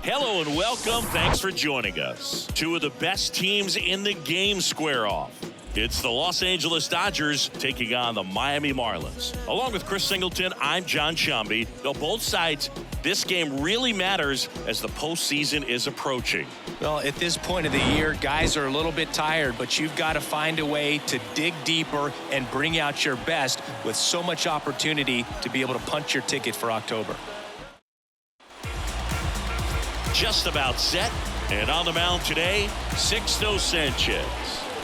Hello and welcome. Thanks for joining us. Two of the best teams in the game square off. It's the Los Angeles Dodgers taking on the Miami Marlins. Along with Chris Singleton, I'm John Shambi. Though both sides, this game really matters as the postseason is approaching. Well, at this point of the year, guys are a little bit tired, but you've got to find a way to dig deeper and bring out your best with so much opportunity to be able to punch your ticket for October. Just about set, and on the mound today, Sixto Sanchez.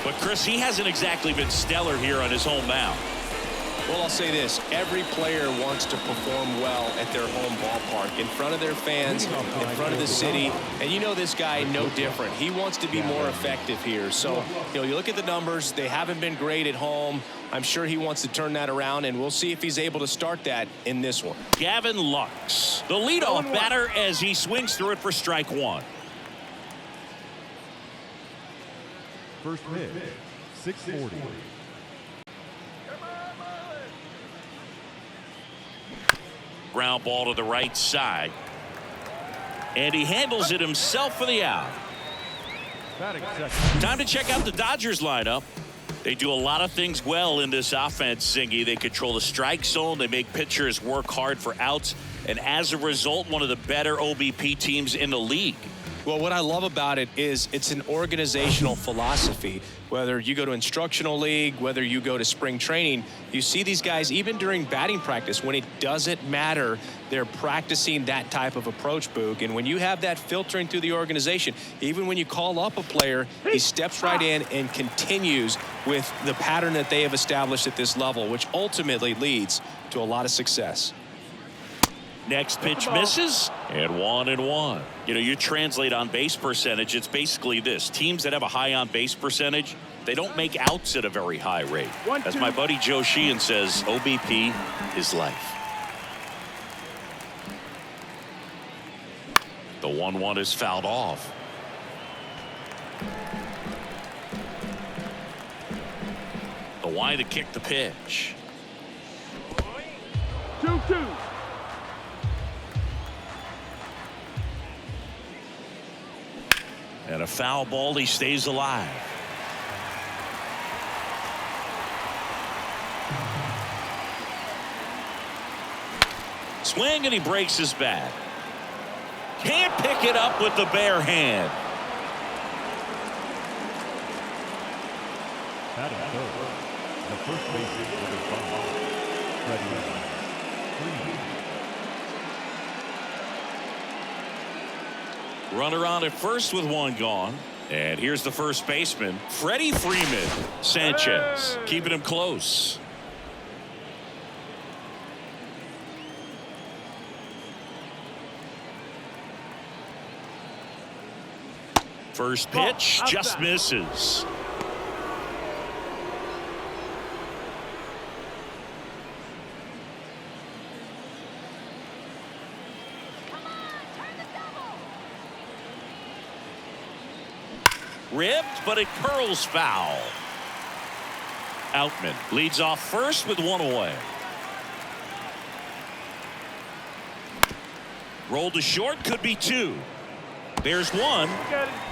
But Chris, he hasn't exactly been stellar here on his home mound. Well, I'll say this. Every player wants to perform well at their home ballpark, in front of their fans, in front of the city. And you know this guy no different. He wants to be more effective here. So, you look at the numbers. They haven't been great at home. I'm sure he wants to turn that around, and we'll see if he's able to start that in this one. Gavin Lux, the leadoff batter, as he swings through it for strike one. First pitch, 640. Ground ball to the right side. And he handles it himself for the out. Time to check out the Dodgers lineup. They do a lot of things well in this offense, Zingy. They control the strike zone. They make pitchers work hard for outs. And as a result, one of the better OBP teams in the league. Well, what I love about it is it's an organizational philosophy. Whether you go to instructional league, whether you go to spring training, you see these guys even during batting practice when it doesn't matter. They're practicing that type of approach, Boog. And when you have that filtering through the organization, even when you call up a player, he steps right in and continues with the pattern that they have established at this level, which ultimately leads to a lot of success. Next pitch misses, and 1-1. You translate on base percentage, it's basically this. Teams that have a high on base percentage, they don't make outs at a very high rate. As my buddy Joe Sheehan says, OBP is life. The 1-1 is fouled off. The wind to kick the pitch. 2-2. And a foul ball, he stays alive. Swing, and he breaks his bat. Can't pick it up with the bare hand. Batting third, the first baseman for the Marlins, Freddie. Runner on at first with one gone. And here's the first baseman, Freddie Freeman. Sanchez keeping him close. First pitch just misses. Ripped, but it curls foul. Outman leads off first with one away. Roll to short, could be two. There's one.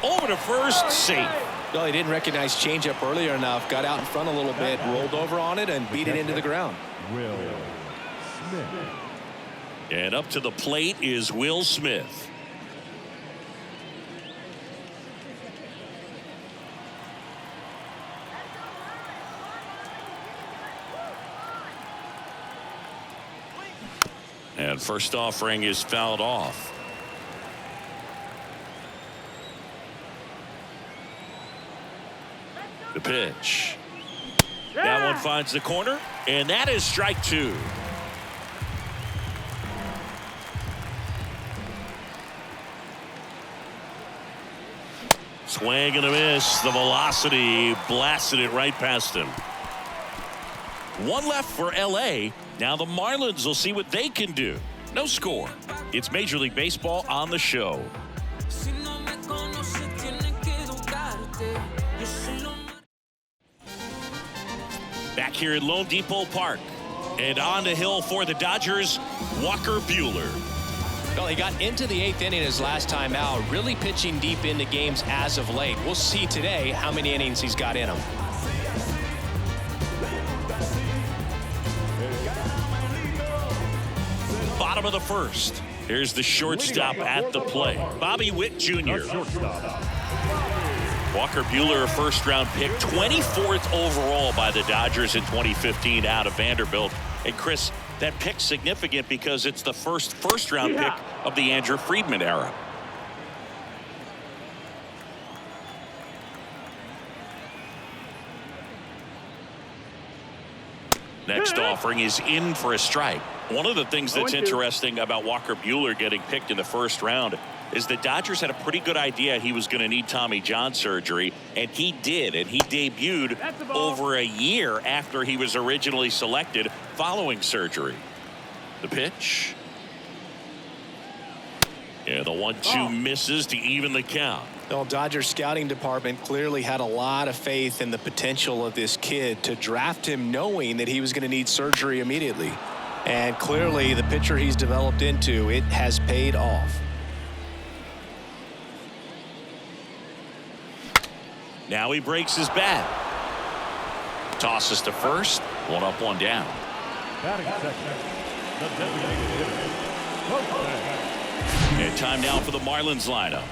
Over to first, safe. Well, he didn't recognize changeup earlier enough. Got out in front a little bit, rolled over on it, and beat it into the ground. Will Smith. And up to the plate is Will Smith. And first offering is fouled off. The pitch. That one finds the corner, and that is strike two. Swing and a miss. The velocity blasted it right past him. One left for LA. Now the Marlins will see what they can do. No score. It's Major League Baseball on the show. Back here at Lone Depot Park. And on the hill for the Dodgers, Walker Buehler. Well, he got into the 8th inning his last time out, really pitching deep into games as of late. We'll see today how many innings he's got in him. Bottom of the first. Here's the shortstop at the plate, Bobby Witt Jr. Walker Buehler, a first-round pick, 24th overall by the Dodgers in 2015 out of Vanderbilt. And Chris, that pick's significant because it's the first-round pick of the Andrew Friedman era. Next offering is in for a strike. One of the things that's interesting about Walker Buehler getting picked in the first round is the Dodgers had a pretty good idea he was going to need Tommy John surgery, and he did, and he debuted over a year after he was originally selected following surgery. The pitch. Yeah, the 1-2 misses to even the count. The Dodgers scouting department clearly had a lot of faith in the potential of this kid to draft him knowing that he was going to need surgery immediately. And clearly the pitcher he's developed into, it has paid off. Now he breaks his bat. Tosses to first. 1 up, 1 down. Batting second, the designated hitter. And time now for the Marlins lineup.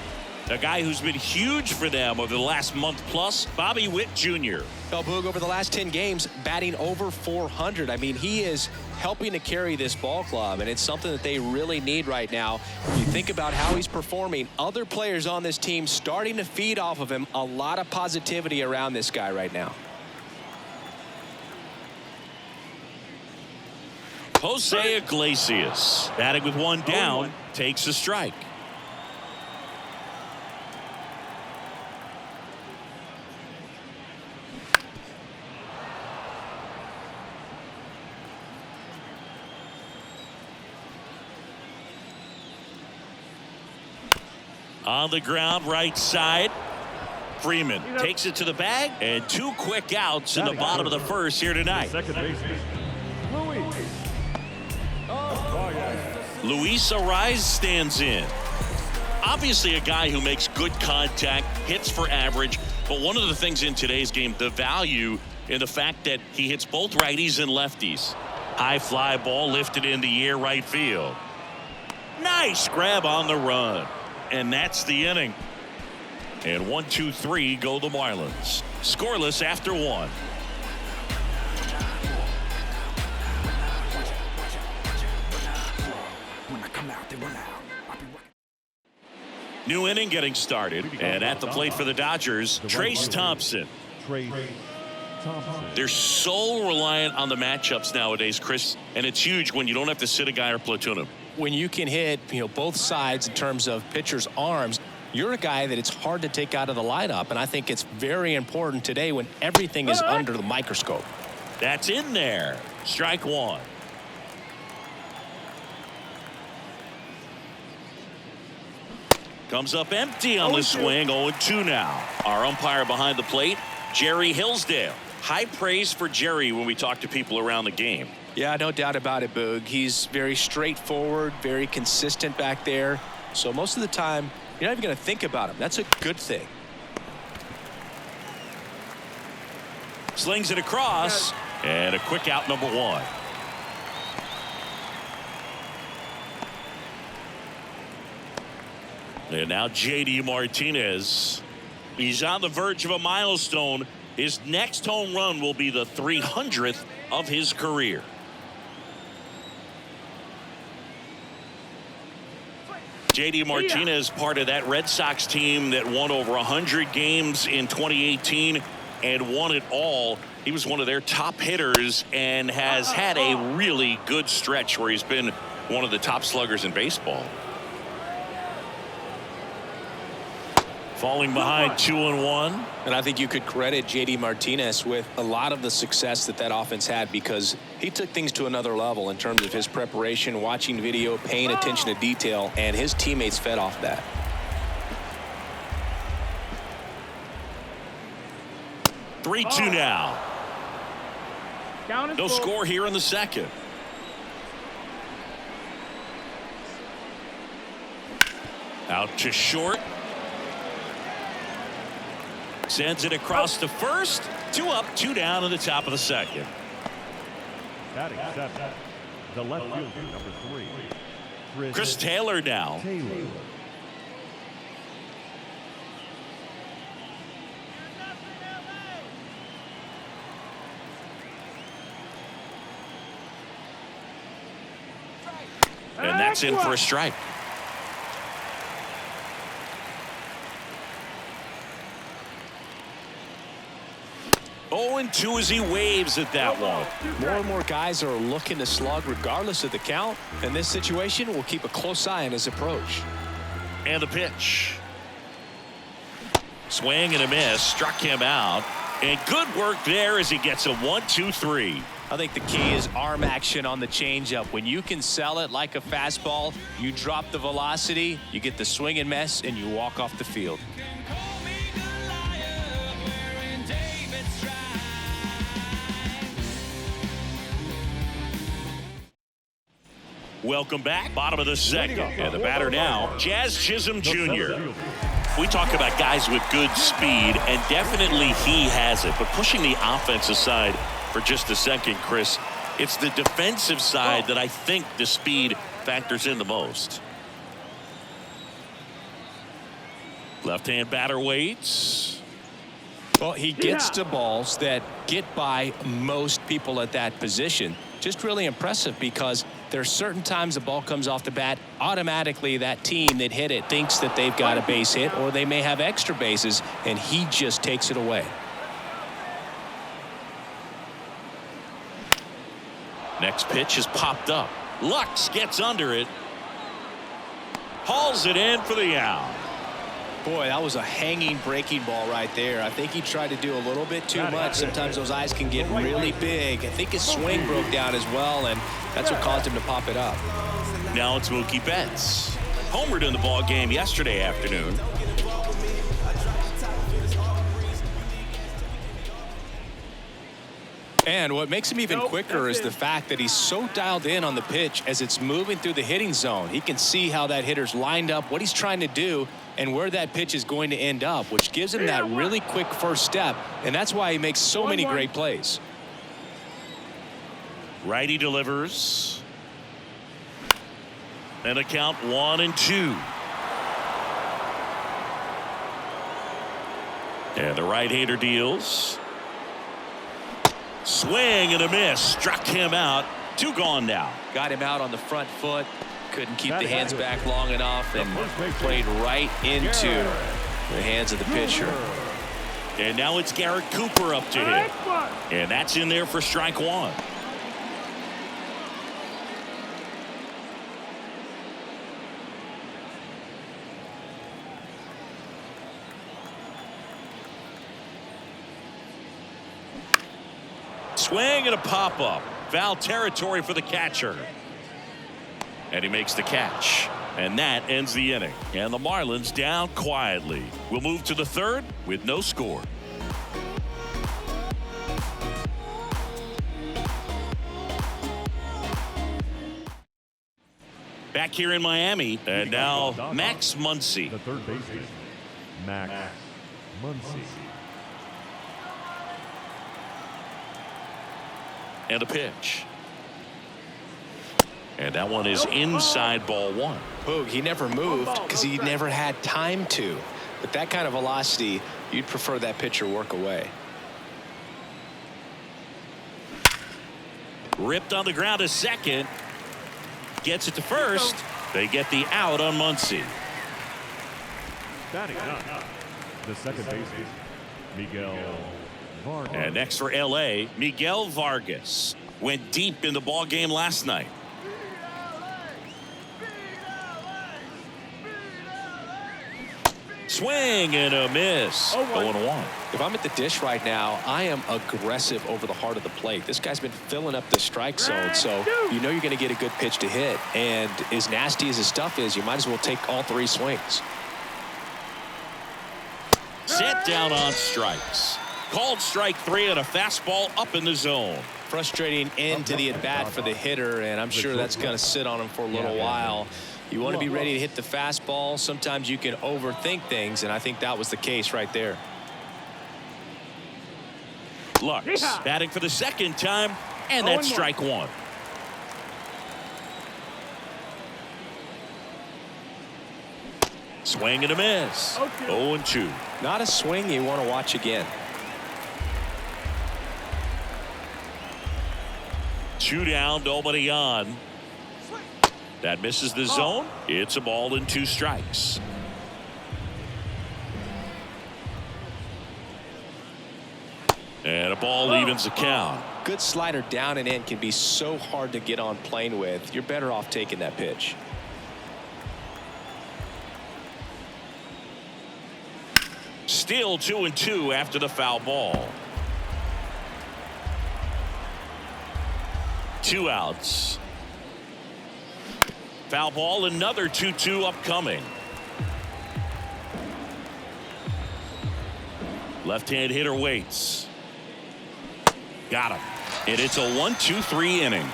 A guy who's been huge for them over the last month plus, Bobby Witt Jr. Well, Boog, over the last 10 games, batting over 400. I mean, he is helping to carry this ball club, and it's something that they really need right now. When you think about how he's performing, other players on this team starting to feed off of him. A lot of positivity around this guy right now. Jose Iglesias, batting with 1 down, takes a strike. On the ground, right side. Freeman takes it to the bag, and 2 quick outs in the bottom of the first here tonight. Second baseman, Luis Ariz stands in. Obviously a guy who makes good contact, hits for average, but one of the things in today's game, the value in the fact that he hits both righties and lefties. High fly ball lifted in the air, right field. Nice grab on the run. And that's the inning. And 1, 2, 3 go the Marlins. Scoreless after 1. New inning getting started. And at the plate for the Dodgers, Trace Thompson. They're so reliant on the matchups nowadays, Chris, and it's huge when you don't have to sit a guy or platoon him. When you can hit, both sides in terms of pitchers' arms, you're a guy that it's hard to take out of the lineup, and I think it's very important today when everything is under the microscope. That's in there. Strike 1. Comes up empty on the swing. 0-2 now. Our umpire behind the plate, Jerry Hillsdale. High praise for Jerry when we talk to people around the game. Yeah, no doubt about it, Boog. He's very straightforward, very consistent back there. So most of the time, you're not even going to think about him. That's a good thing. Slings it across, and a quick out, number 1. And now J.D. Martinez. He's on the verge of a milestone. His next home run will be the 300th of his career. J.D. Martinez, part of that Red Sox team that won over 100 games in 2018 and won it all. He was one of their top hitters and has had a really good stretch where he's been one of the top sluggers in baseball. Falling behind 2-1. And I think you could credit J.D. Martinez with a lot of the success that offense had because he took things to another level in terms of his preparation, watching video, paying attention to detail, and his teammates fed off that. Three 2 now. No score here in the second. Out to short. Sends it across to first. 2 up, 2 down in the top of the second. Batting seventh, the left fielder, number 3, Chris Taylor now. And that's in for a strike. Oh, and 2 as he waves at that one. More and more guys are looking to slug regardless of the count. In this situation, we'll keep a close eye on his approach. And the pitch. Swing and a miss. Struck him out. And good work there as he gets a 1-2-3. I think the key is arm action on the changeup. When you can sell it like a fastball, you drop the velocity, you get the swing and miss, and you walk off the field. Welcome back. Bottom of the second. And the batter now, Jazz Chisholm Jr. We talk about guys with good speed, and definitely he has it. But pushing the offense aside for just a second, Chris, it's the defensive side that I think the speed factors in the most. Left-hand batter waits. Well, he gets to balls that get by most people at that position. Just really impressive because there's certain times the ball comes off the bat, automatically that team that hit it thinks that they've got a base hit or they may have extra bases, and he just takes it away. Next pitch is popped up. Lux gets under it. Hauls it in for the out. Boy, that was a hanging breaking ball right there. I think he tried to do a little bit too much. Sometimes those eyes can get really big. I think his swing broke down as well, and that's what caused him to pop it up. Now it's Mookie Betts. Homered in the ball game yesterday afternoon. And what makes him even quicker is the fact that he's so dialed in on the pitch as it's moving through the hitting zone. He can see how that hitter's lined up, what he's trying to do, and where that pitch is going to end up, which gives him that really quick first step, and that's why he makes so many great plays. Righty delivers. And a count 1-2. And the right-hander deals. Swing and a miss. Struck him out. 2 gone now. Got him out on the front foot. Couldn't keep the hands back long enough and played right into the hands of the pitcher. And now it's Garrett Cooper up to hit. And that's in there for strike 1. Swing and a pop-up. Foul territory for the catcher. And he makes the catch. And that ends the inning. And the Marlins down quietly. We'll move to the third with no score. Back here in Miami. And now Max Muncy. The third baseman, Max Muncy. And a pitch. And that one is inside ball 1. Boog, he never moved because he never had time to. With that kind of velocity, you'd prefer that pitcher work away. Ripped on the ground to second. Gets it to first. They get the out on Muncy. Batting ninth, the second baseman, Miguel Vargas. And next for L.A., Miguel Vargas. Went deep in the ball game last night. Swing and a miss. 0-1. If I'm at the dish right now, I am aggressive over the heart of the plate. This guy's been filling up the strike zone, so you know you're going to get a good pitch to hit. And as nasty as his stuff is, you might as well take all 3 swings. Set down on strikes. Called strike 3 and a fastball up in the zone. Frustrating end to the at-bat for the hitter, and I'm sure that's going to sit on him for a little while. You want to be ready to hit the fastball. Sometimes you can overthink things, and I think that was the case right there. Lux batting for the second time, and that's strike one. Swing and a miss. 0-2. Not a swing you want to watch again. 2 down, nobody on. That misses the zone. It's a ball and 2 strikes. And a ball evens the count. Good slider down and in can be so hard to get on plane with. You're better off taking that pitch. Still 2-2 after the foul ball. 2 outs. Foul ball, another 2-2 upcoming. Left-hand hitter waits. Got him. And it's a 1-2-3 inning.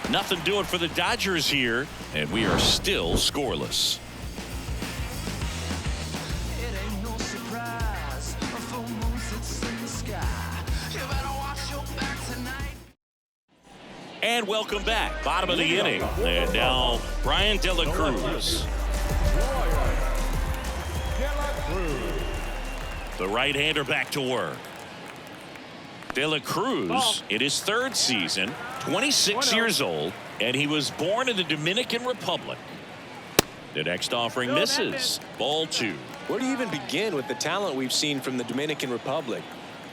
Nothing doing for the Dodgers here, and we are still scoreless. And welcome back. Bottom of the inning. And now Brian De La Cruz. The right-hander back to work. De La Cruz in his 3rd season, 26 years old, and he was born in the Dominican Republic. The next offering misses. Ball 2. Where do you even begin with the talent we've seen from the Dominican Republic?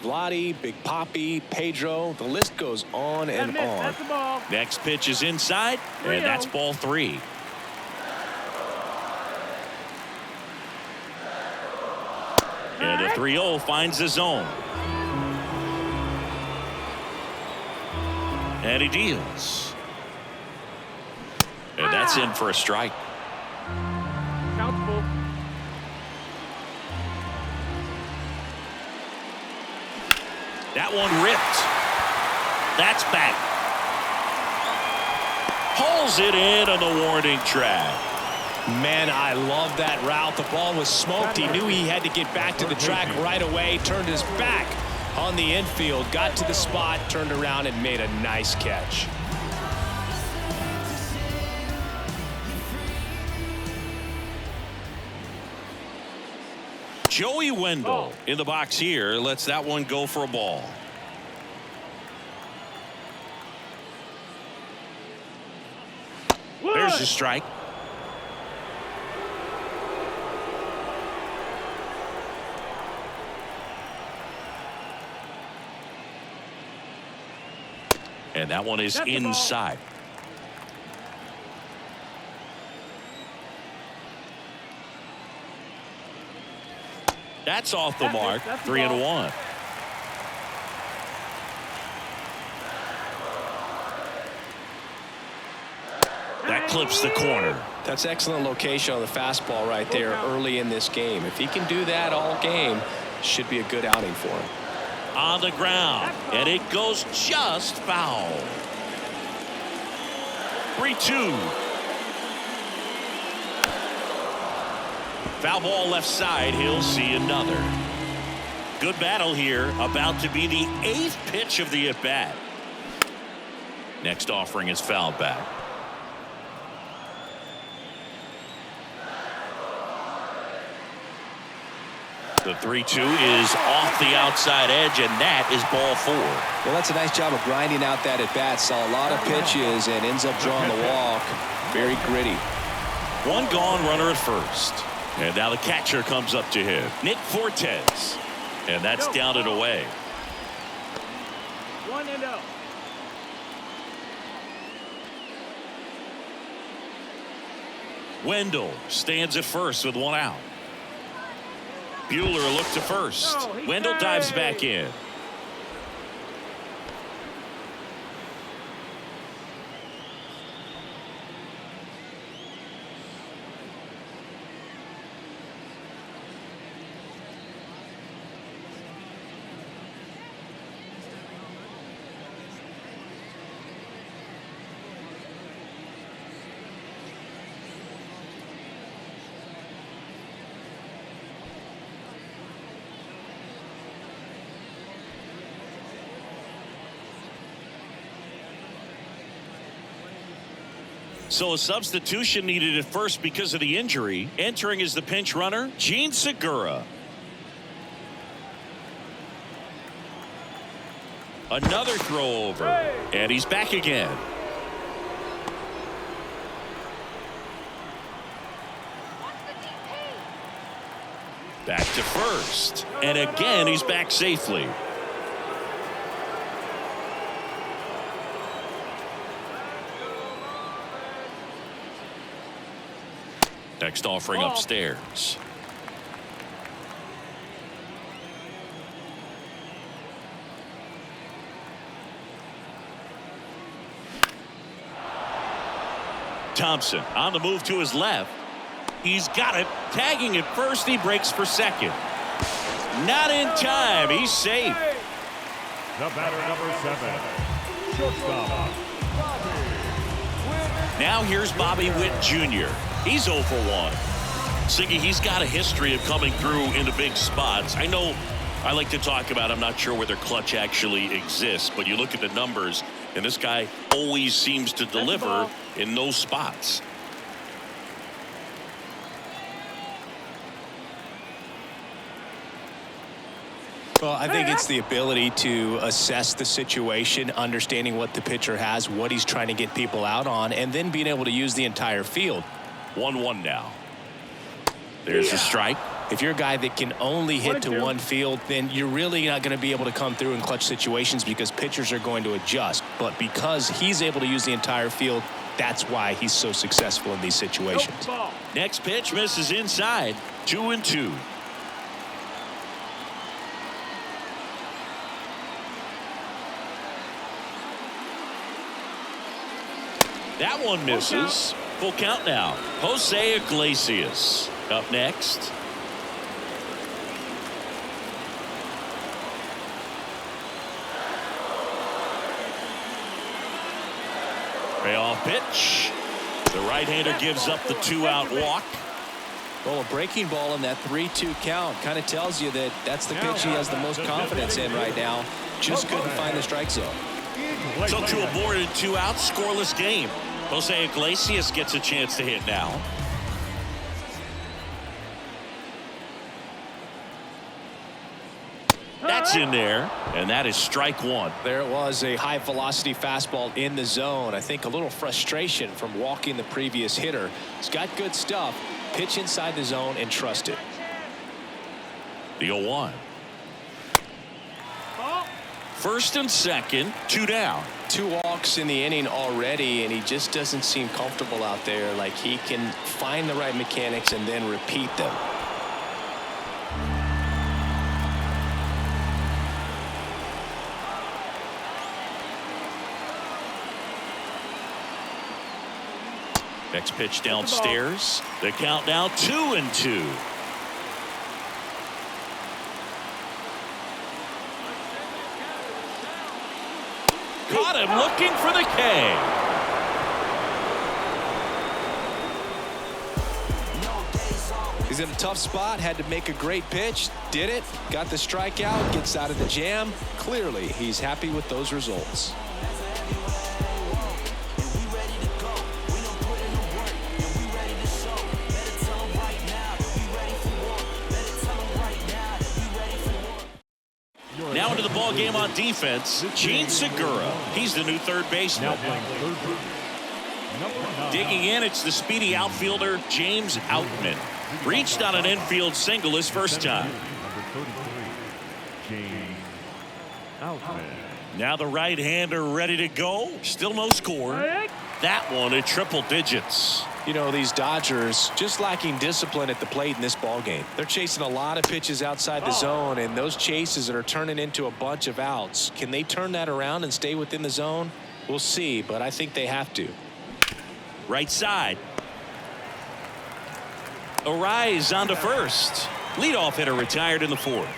Vladdy, Big Papi, Pedro, the list goes on and on. Next pitch is inside, and that's ball 3. And the 3-0 finds the zone. And he deals. And that's in for a strike. Countable. That one ripped. That's back. Hauls it in on the warning track. Man, I love that route. The ball was smoked. He knew he had to get back to the track right away. Turned his back on the infield. Got to the spot, turned around, and made a nice catch. Joey Wendell in the box here lets that one go for a ball. There's the strike. And that one is inside. That's off the mark. 3-1. That clips the corner. That's excellent location on the fastball right there early in this game. If he can do that all game, should be a good outing for him. On the ground, and it goes just foul. 3-2. Foul ball left side. He'll see another. Good battle here. About to be the 8th pitch of the at-bat. Next offering is fouled back. The 3-2 is off the outside edge, and that is ball 4. Well, that's a nice job of grinding out that at-bat. Saw a lot of pitches and ends up drawing the walk. Very gritty. One gone, runner at first. And now the catcher comes up to him. Nick Fortes. And that's down and away. 1-0. Wendell stands at first with 1 out. Buehler looked to first. Wendell dives back in. So a substitution needed at first because of the injury. Entering as the pinch runner, Gene Segura. Another throw over, and he's back again. Back to first, and again he's back safely. Next offering upstairs. Thompson on the move to his left. He's got it. Tagging at first. He breaks for second. Not in time. He's safe. The batter, number 7, shortstop. Now here's Bobby Witt Jr. He's 0 for 1. Siggy, he's got a history of coming through in the big spots. I know I like to talk about, I'm not sure whether clutch actually exists, but you look at the numbers, and this guy always seems to deliver in those spots. Well, I think it's the ability to assess the situation, understanding what the pitcher has, what he's trying to get people out on, and then being able to use the entire field. 1-1 now. There's a strike. If you're a guy that can only hit to one field, then you're really not going to be able to come through in clutch situations because pitchers are going to adjust. But because he's able to use the entire field, that's why he's so successful in these situations. Next pitch misses inside. 2-2. That one misses. Full count now. Jose Iglesias up next. Payoff pitch. The right-hander gives up the 2-out walk. Well, a breaking ball in that 3-2 count kind of tells you that that's the pitch he has the most confidence in right now. Just couldn't find the strike zone. So 2 aboard and 2 out, scoreless game. Jose Iglesias gets a chance to hit now. That's in there, and that is strike 1. There it was, a high velocity fastball in the zone. I think a little frustration from walking the previous hitter. He's got good stuff. Pitch inside the zone and trust it. The 0-1. First and second, 2 down. 2 walks in the inning already, and he just doesn't seem comfortable out there. Like he can find the right mechanics and then repeat them. Next pitch downstairs. The count now 2-2. Caught him looking for the K. He's in a tough spot, had to make a great pitch, did it, got the strikeout, gets out of the jam. Clearly, he's happy with those results. Now into the ball game on defense, Gene Segura. He's the new third baseman. Now playing third base, number 9. Digging in, it's the speedy outfielder James Outman. Reached on an infield single his first time. Number 33, James Outman. Now the right-hander ready to go. Still no score. That one at triple digits. You know, these Dodgers just lacking discipline at the plate in this ball game. They're chasing a lot of pitches outside the zone, and those chases are turning into a bunch of outs. Can they turn that around and stay within the zone? We'll see, but I think they have to. Right side. Arise on to first. Leadoff hitter retired in the 4th.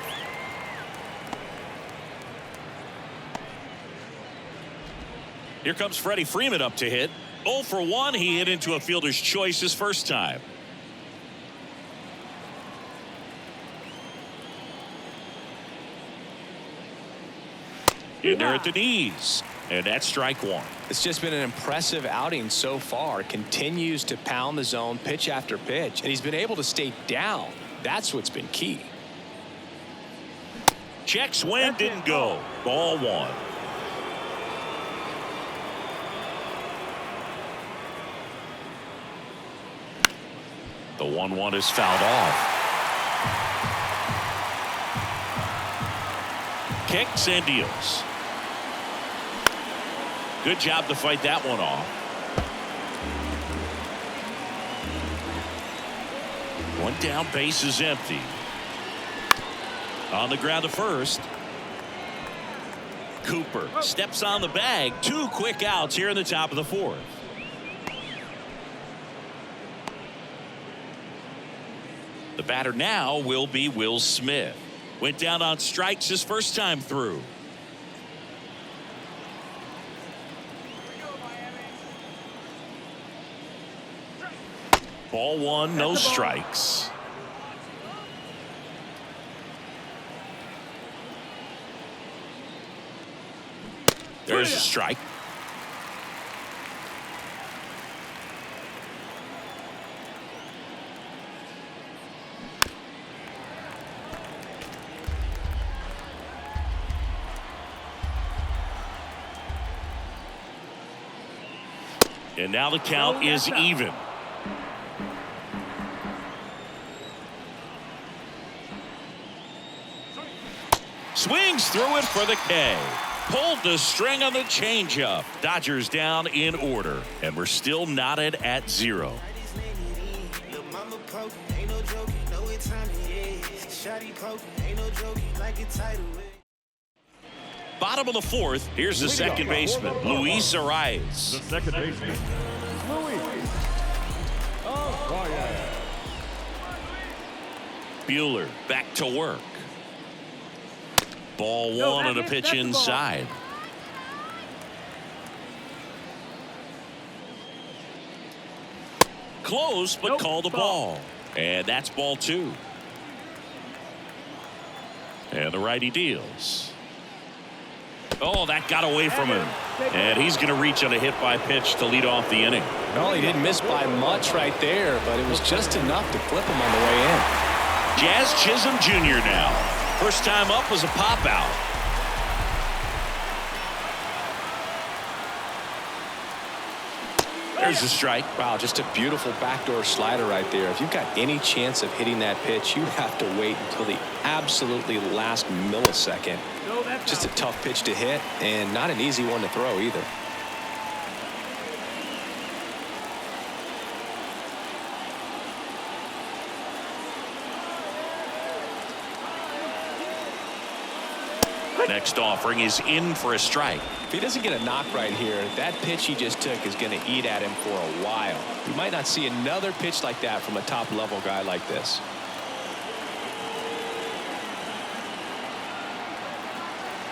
Here comes Freddie Freeman up to hit. 0 for 1. He hit into a fielder's choice his first time. In there at the knees. And that's strike one. It's just been an impressive outing so far. Continues to pound the zone pitch after pitch, and he's been able to stay down. That's what's been key. Check swing, didn't go. Ball one. The 1-1 is fouled off. Kicks and deals. Good job to fight that one off. One down, base is empty. On the ground to first. Cooper steps on the bag. 2 quick outs here in the top of the 4th. The batter now will be Will Smith. Went down on strikes his first time through. Ball one, no strikes. There's a strike. And now the count is even. Swings through it for the K. Pulled the string on the changeup. Dodgers down in order. And we're still knotted at 0. Bottom of the 4th. Here's the second baseman, Luis Arias. The second baseman, Luis Arias. Buehler back to work. Ball one and a pitch inside. Close, but called a ball. And that's ball 2. And the righty deals. Oh, that got away from him. And he's going to reach on a hit by pitch to lead off the inning. Well, he didn't miss by much right there, but it was just enough to flip him on the way in. Jazz Chisholm Jr. now. First time up was a pop out. There's a strike. Wow, just a beautiful backdoor slider right there. If you've got any chance of hitting that pitch, you have to wait until the absolutely last millisecond. Just a tough pitch to hit and not an easy one to throw either. Next offering is in for a strike. If he doesn't get a knock right here, that pitch he just took is going to eat at him for a while. You might not see another pitch like that from a top-level guy like this.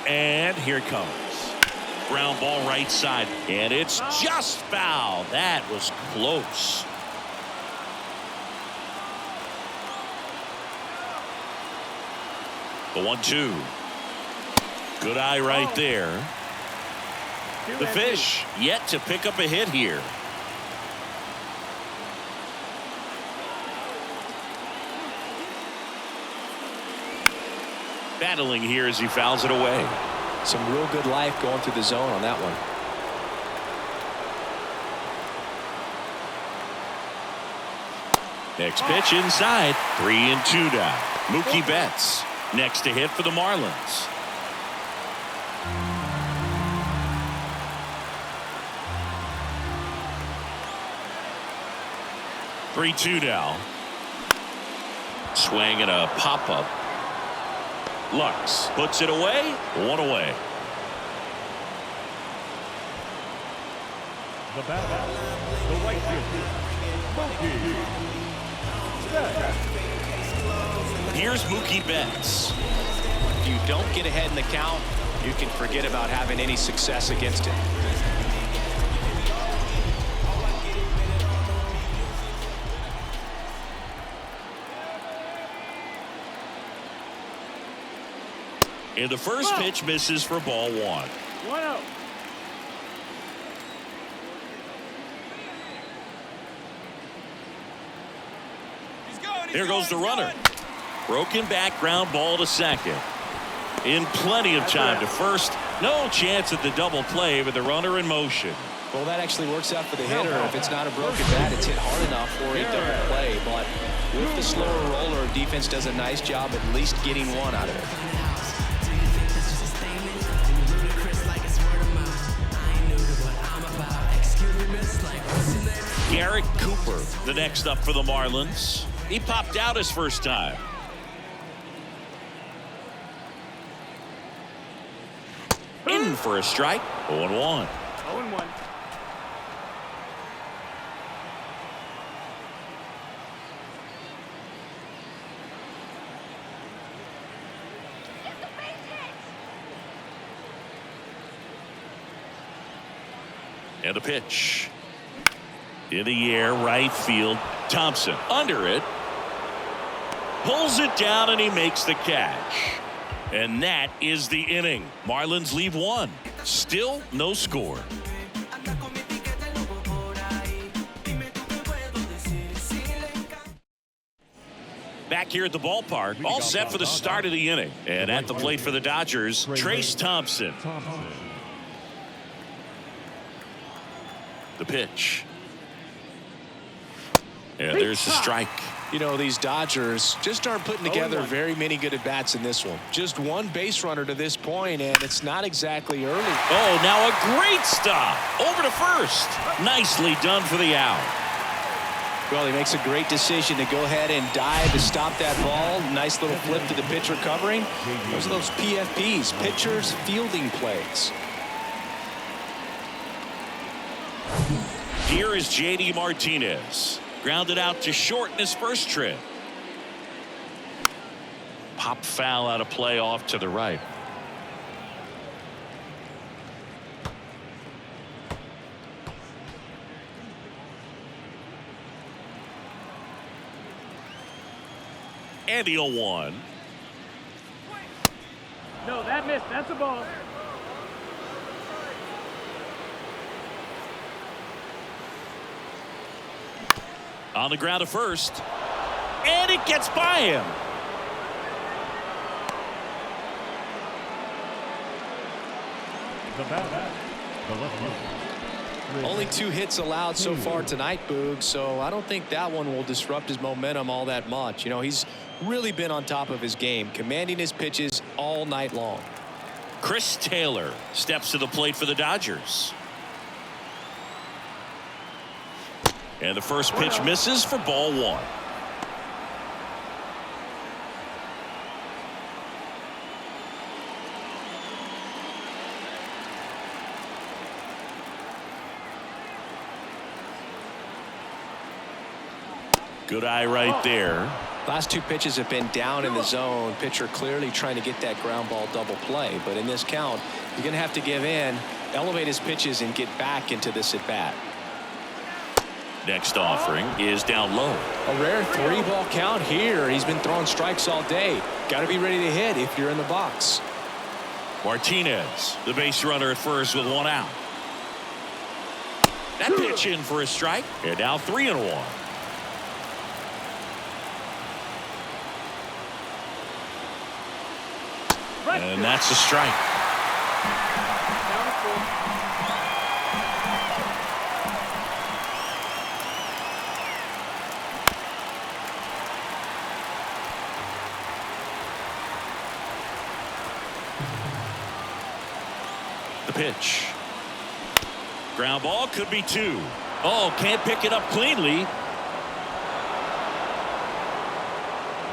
And here it comes. Ground ball right side. And it's just foul. That was close. The 1-2. Good eye right there. The Fish yet to pick up a hit here. Battling here as he fouls it away. Some real good life going through the zone on that one. Next pitch inside. 3-2 now. Mookie Betts next to hit for the Marlins. Three-2 now. Swing and a pop-up. Lux puts it away. 1 away. The batter, the right fielder, Mookie Betts. Here's Mookie Betts. If you don't get ahead in the count, you can forget about having any success against it. And the first pitch misses for ball 1. 1 out. Here goes the runner. Broken back, ground ball to second. In plenty of time to first. No chance at the double play with the runner in motion. Well, that actually works out for the hitter. If it's not a broken bat, it's hit hard enough for a double play. But with the slower roller, defense does a nice job at least getting one out of it. Garrett Cooper, the next up for the Marlins. He popped out his first time. In for a strike. 0-1. 0-1. And the pitch. In the air, right field. Thompson under it. Pulls it down and he makes the catch. And that is the inning. Marlins leave one. Still no score. Back here at the ballpark, all set for the start of the inning. And at the plate for the Dodgers, Trace Thompson. The pitch. And there's the strike. You know, these Dodgers just aren't putting together very many good at-bats in this one. Just one base runner to this point, and it's not exactly early. Oh, now a great stop. Over to first. Nicely done for the out. Well, he makes a great decision to go ahead and dive to stop that ball. Nice little flip to the pitcher covering. Those are those PFPs, pitchers fielding plays. Here is J.D. Martinez. Grounded out to short in his first trip. Pop foul out of play off to the right. And the 0-1. No, that missed. That's a ball. On the ground to first. And it gets by him. The bat, the left fielder. Only 2 hits allowed so far tonight, Boog, so I don't think that one will disrupt his momentum all that much. You know, he's really been on top of his game, commanding his pitches all night long. Chris Taylor steps to the plate for the Dodgers. And the first pitch misses for ball 1. Good eye right there. Last 2 pitches have been down in the zone. Pitcher clearly trying to get that ground ball double play. But in this count, you're going to have to give in, elevate his pitches, and get back into this at bat. Next offering is down low. A rare 3-ball count here. He's been throwing strikes all day. Got to be ready to hit if you're in the box. Martinez, the base runner at first with 1 out. That pitch in for a strike. And now 3-1. And that's a strike. The pitch. Ground ball, could be 2. Oh, can't pick it up cleanly. The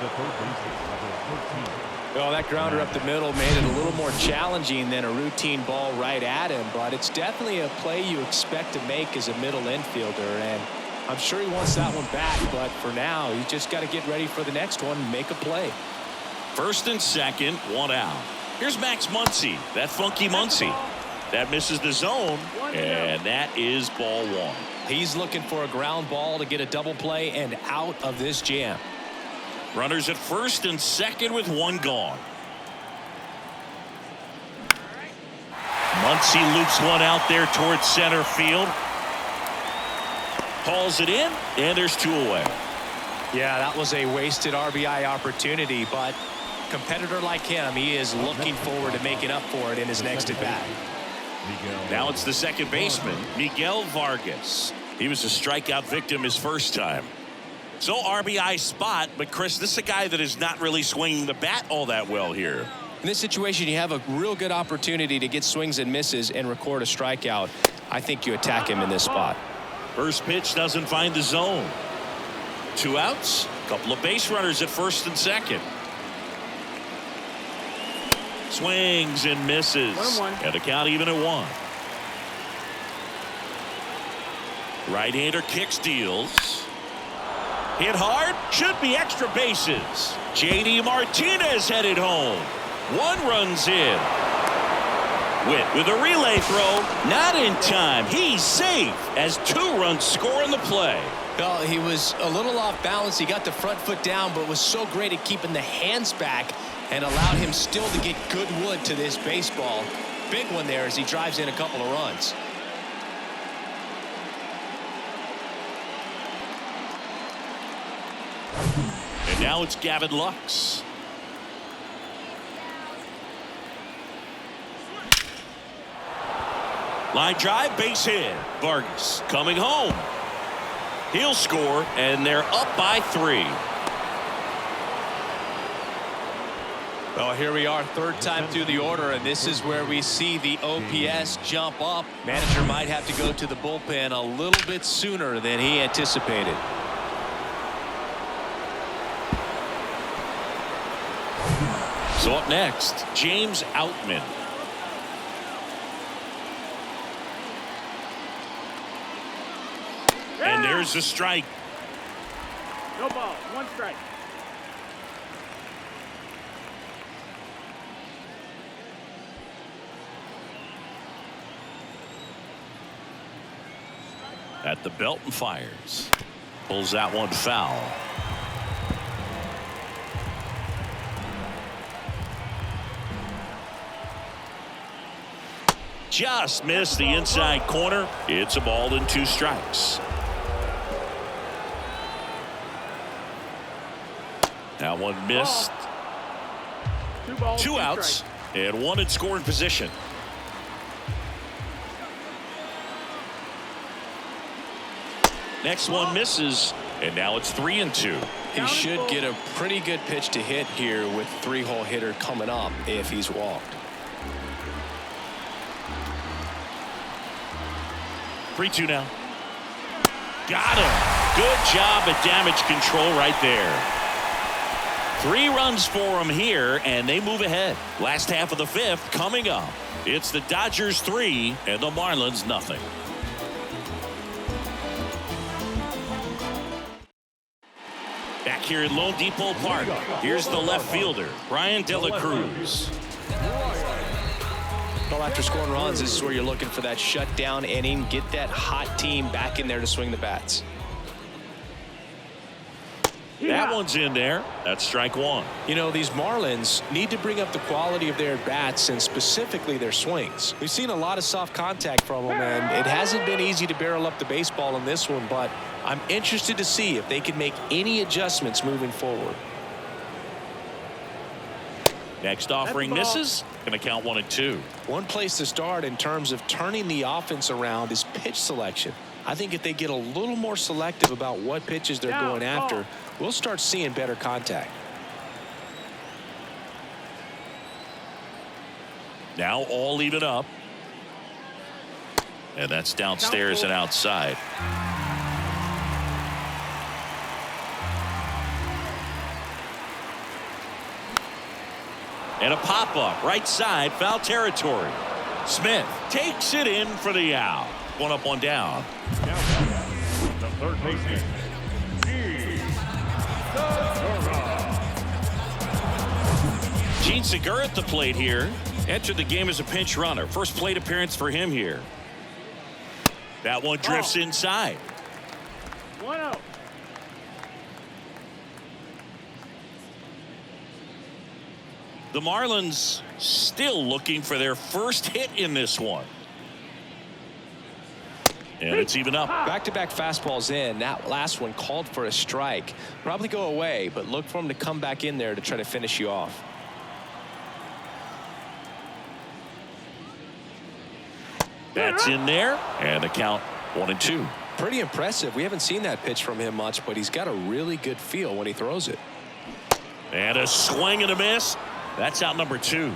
third baseman, number 13. Well, that grounder up the middle made it a little more challenging than a routine ball right at him, but it's definitely a play you expect to make as a middle infielder, and I'm sure he wants that one back, but for now, you just got to get ready for the next one and make a play. First and second, 1 out. Here's Max Muncy, that funky Muncy. That misses the zone, and that is ball 1. He's looking for a ground ball to get a double play and out of this jam. Runners at first and second with 1 gone. Muncy loops one out there towards center field. Hauls it in, and there's 2 away. Yeah, that was a wasted RBI opportunity, but competitor like him, he is looking forward to making up for it in his next at bat. Now it's the second baseman, Miguel Vargas. He was a strikeout victim his first time. So RBI spot, but Chris, this is a guy that is not really swinging the bat all that well here. In this situation, you have a real good opportunity to get swings and misses and record a strikeout. I think you attack him in this spot. First pitch doesn't find the zone. 2 outs, a couple of base runners at first and second. Swings and misses. 1-1. And the count even at 1. Right-hander kicks, deals. Hit hard, should be extra bases. JD Martinez headed home. 1 run's in. Witt with a relay throw, not in time. He's safe as 2 runs score in the play. Well, he was a little off balance. He got the front foot down, but was so great at keeping the hands back and allowed him still to get good wood to this baseball. Big one there as he drives in a couple of runs. And now it's Gavin Lux. Line drive, base hit. Vargas coming home. He'll score, and they're up by 3. Well, here we are, third time through the order, and this is where we see the OPS jump up. Manager might have to go to the bullpen a little bit sooner than he anticipated. So up next, James Outman. And there's a strike. No ball. 1 strike. At the belt and fires. Pulls that one foul. Just missed the inside corner. It's a ball and 2 strikes. That one missed. 2 balls. 2 outs strikes. and 1 in scoring position. Next one misses, and now it's 3-2. He should get a pretty good pitch to hit here with 3-hole hitter coming up if he's walked. 3-2 now. Got him. Good job at damage control right there. 3 runs for him here, and they move ahead. Last half of the 5th coming up. It's the Dodgers 3 and the Marlins nothing. Back here at Lone Depot Park, here's the left fielder, Brian De La Cruz. Well, after scoring runs, this is where you're looking for that shutdown inning. Get that hot team back in there to swing the bats. That one's in there. That's strike 1. You know, these Marlins need to bring up the quality of their bats and specifically their swings. We've seen a lot of soft contact from them, and it hasn't been easy to barrel up the baseball in this one, but I'm interested to see if they can make any adjustments moving forward. Next offering misses. Going to count 1-2. One place to start in terms of turning the offense around is pitch selection. I think if they get a little more selective about what pitches they're going after, we'll start seeing better contact. Now all even up. And that's downstairs and outside. And a pop-up right side, foul territory. Smith takes it in for the out. 1 up, 1 down. The third baseman, Gene Segura at the plate here. Entered the game as a pinch runner. First plate appearance for him here. That one drifts inside. 1-0. The Marlins still looking for their first hit in this one. And it's even up. Back-to-back fastballs in. That last one called for a strike. Probably go away, but look for him to come back in there to try to finish you off. That's in there, and the count 1-2. Pretty impressive. We haven't seen that pitch from him much, but he's got a really good feel when he throws it. And a swing and a miss. That's out number 2.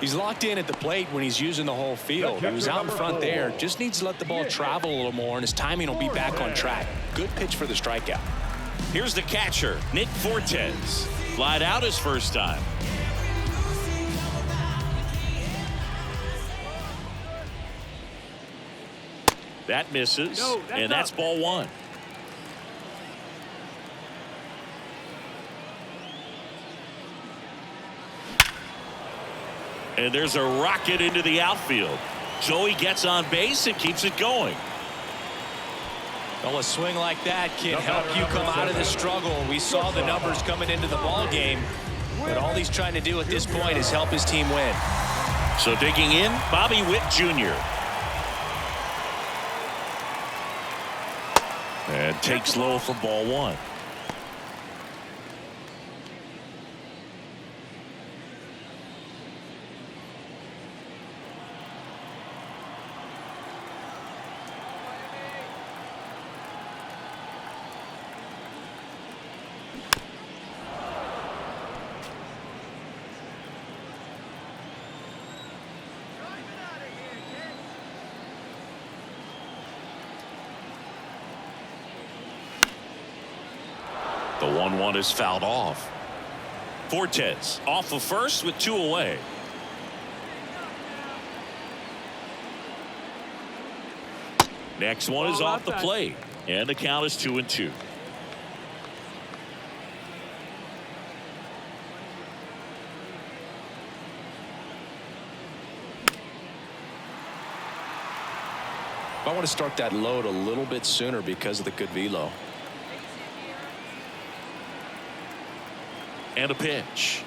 He's locked in at the plate when he's using the whole field. He was out in front there. Just needs to let the ball travel a little more, and his timing will be back on track. Good pitch for the strikeout. Here's the catcher, Nick Fortes. Flied out his first time. That misses, and that's ball 1. And there's a rocket into the outfield. Joey gets on base and keeps it going. Well, a swing like that can help you come out of the struggle. We saw the numbers coming into the ball game, but all he's trying to do at this point is help his team win. So digging in, Bobby Witt Jr. And takes low for ball 1. The 1-1 is fouled off. Fortes off of first with 2 away. Next one is off the plate, and the count is 2-2. I want to start that load a little bit sooner because of the good velo. And a pitch.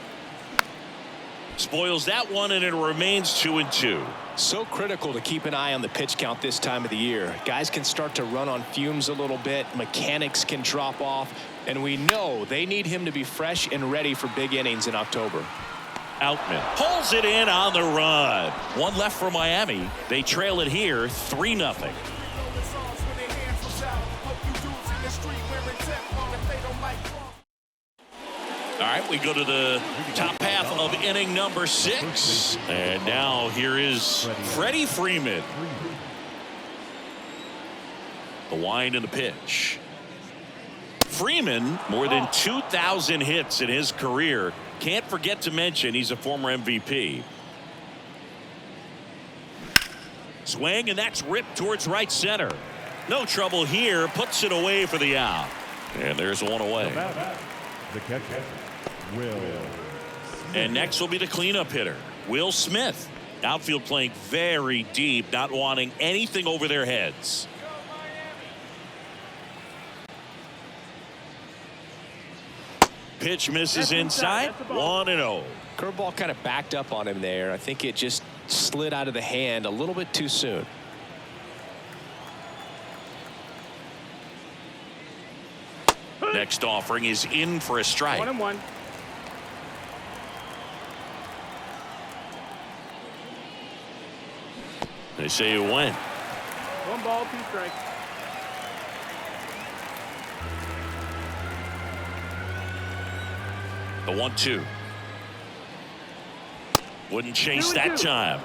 Spoils that one, and it remains 2-2. So critical to keep an eye on the pitch count this time of the year. Guys can start to run on fumes a little bit. Mechanics can drop off. And we know they need him to be fresh and ready for big innings in October. Outman pulls it in on the run. One left for Miami. They trail it here 3-0. All right, we go to the top half of inning number 6. And now here is Freddie Freeman. The wind and the pitch. Freeman, more than 2,000 hits in his career. Can't forget to mention he's a former MVP. Swing, and that's ripped towards right center. No trouble here. Puts it away for the out. And there's one away. The catcher, Will. And next will be the cleanup hitter, Will Smith. Outfield playing very deep, not wanting anything over their heads. Pitch misses inside. 1-0. Curveball kind of backed up on him there. I think it just slid out of the hand a little bit too soon. Next offering is in for a strike. 1-1. They say you win. 1 ball, 2 strikes. The 1-2. Wouldn't chase that time.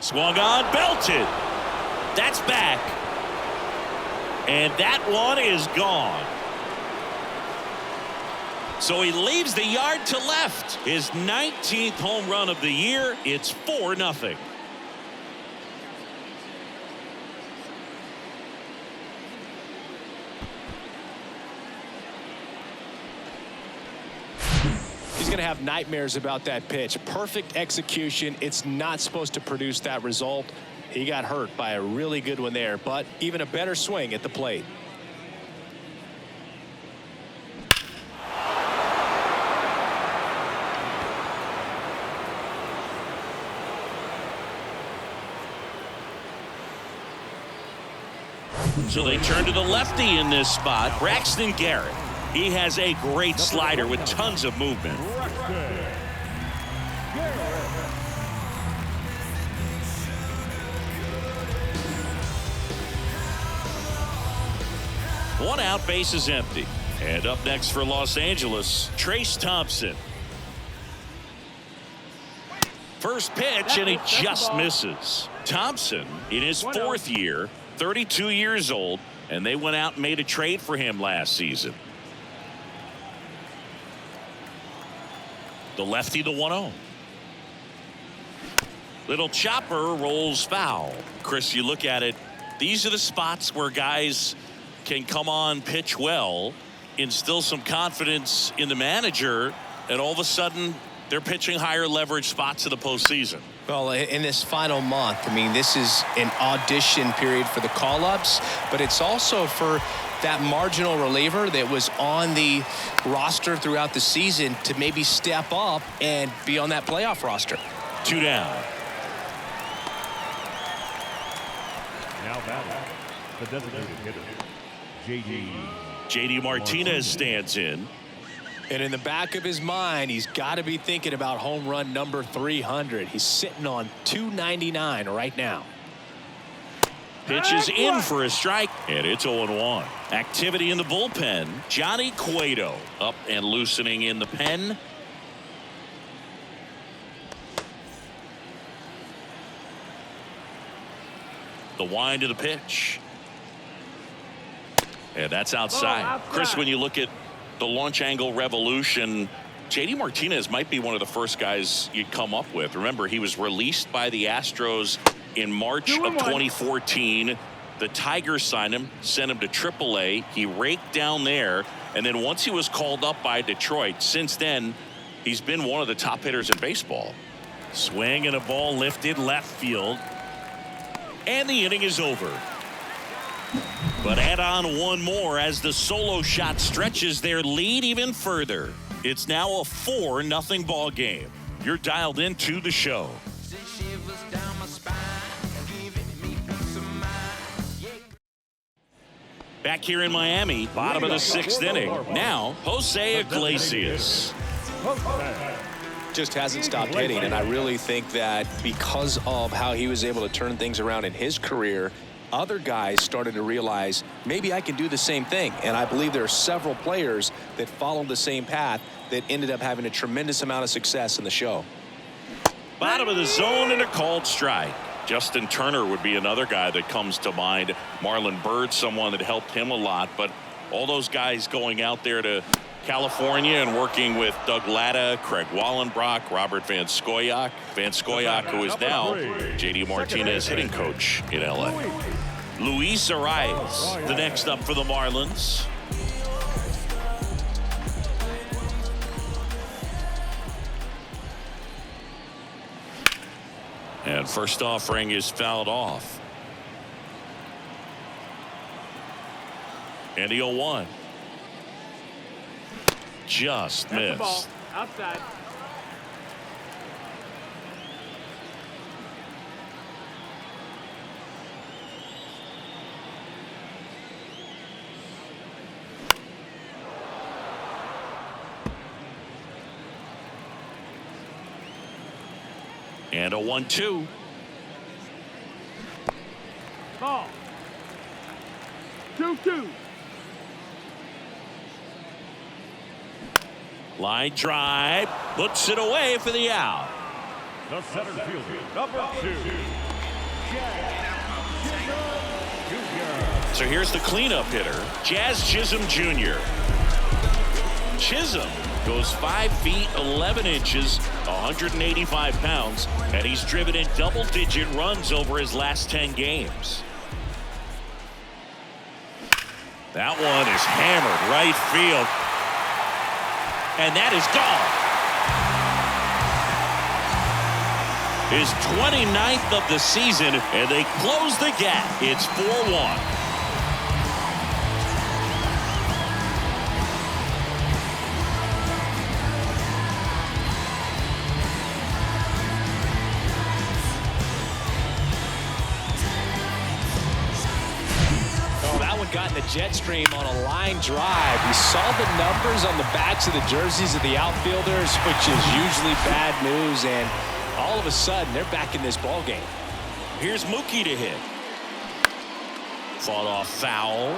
Swung on, belted. That's back. And that one is gone. So he leaves the yard to left. His 19th home run of the year. It's 4-0. He's going to have nightmares about that pitch. Perfect execution. It's not supposed to produce that result. He got hurt by a really good one there, but even a better swing at the plate. So they turn to the lefty in this spot, Braxton Garrett. He has a great slider with tons of movement. One out, base is empty. And up next for Los Angeles, Trace Thompson. First pitch, and he just misses. Thompson, in his fourth year, 32 years old, and they went out and made a trade for him last season. The lefty, the 1-0. Little chopper rolls foul. Chris, you look at it, these are the spots where guys can come on, pitch well, instill some confidence in the manager, and all of a sudden they're pitching higher leverage spots in the postseason. Well, in this final month, I mean, this is an audition period for the call-ups, but it's also for that marginal reliever that was on the roster throughout the season to maybe step up and be on that playoff roster. 2 down. Now batting, the designated hitter, JD Martinez stands in. And in the back of his mind, he's got to be thinking about home run number 300. He's sitting on 299 right now. Pitch is in for a strike, and it's 0-1. Activity in the bullpen. Johnny Cueto up and loosening in the pen. The wind of the pitch. And that's outside. Chris, when you look at the launch angle revolution, JD Martinez might be one of the first guys you'd come up with. Remember, he was released by the Astros in March of 2014. The Tigers signed him, sent him to AAA. He raked down there, and then once he was called up by Detroit, since then he's been one of the top hitters in baseball. Swing and a ball lifted left field, and the inning is over. But add on one more as the solo shot stretches their lead even further. It's now a 4-0 ball game. You're dialed into the show. Back here in Miami, bottom of the 6th inning. Now, Jose Iglesias. Just hasn't stopped hitting, and I really think that because of how he was able to turn things around in his career, other guys started to realize maybe I can do the same thing. And I believe there are several players that followed the same path that ended up having a tremendous amount of success in the show. Bottom of the zone and a called strike. Justin Turner would be another guy that comes to mind. Marlon Byrd, someone that helped him a lot. But all those guys going out there to California and working with Doug Latta, Craig Wallenbrock, Robert Van Scoyoc. Van Scoyoc, who is now JD Martinez hitting coach in LA. Luis Arias, the next up for the Marlins. And first offering is fouled off. And the 0-1. Just missed. Ball. Outside. And a 1-2. Ball. 2-2. Line drive, puts it away for the out. The center fielder, number 2, So here's the cleanup hitter, Jazz Chisholm Jr. Chisholm goes 5 feet 11 inches, 185 pounds, and he's driven in double-digit runs over his last 10 games. That one is hammered right field. And that is gone. His 29th of the season, and they close the gap. It's 4-1. got in the jet stream on a line drive. He saw the numbers on the backs of the jerseys of the outfielders, which is usually bad news, and all of a sudden, they're back in this ball game. Here's Mookie to hit. Fought off foul.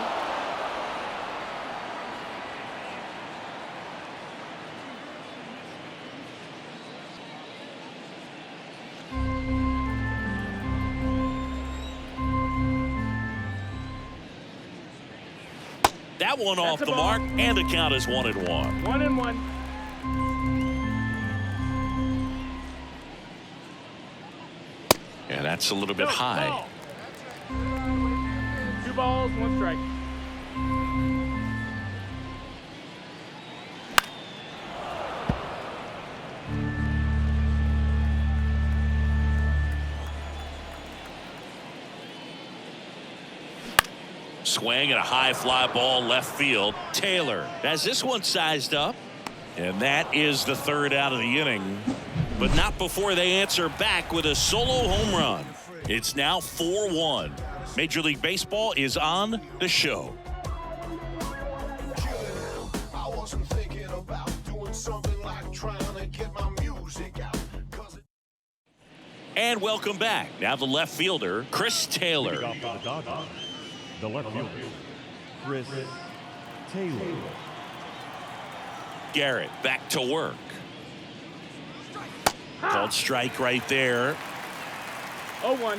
That one off the mark, and the count is 1-1. 1-1. And that's a little bit high. Ball. 2 balls, 1 strike. Swing and a high fly ball left field. Taylor has this one sized up. And that is the 3rd out of the inning. But not before they answer back with a solo home run. It's now 4-1. Major League Baseball is on the show. I wasn't thinking about doing something like trying to get my music out. And welcome back. Now the left fielder, Chris Taylor. Leading off for the Dodgers, the left fielder, Chris Taylor. Garrett back to work. Called strike right there. 0-1.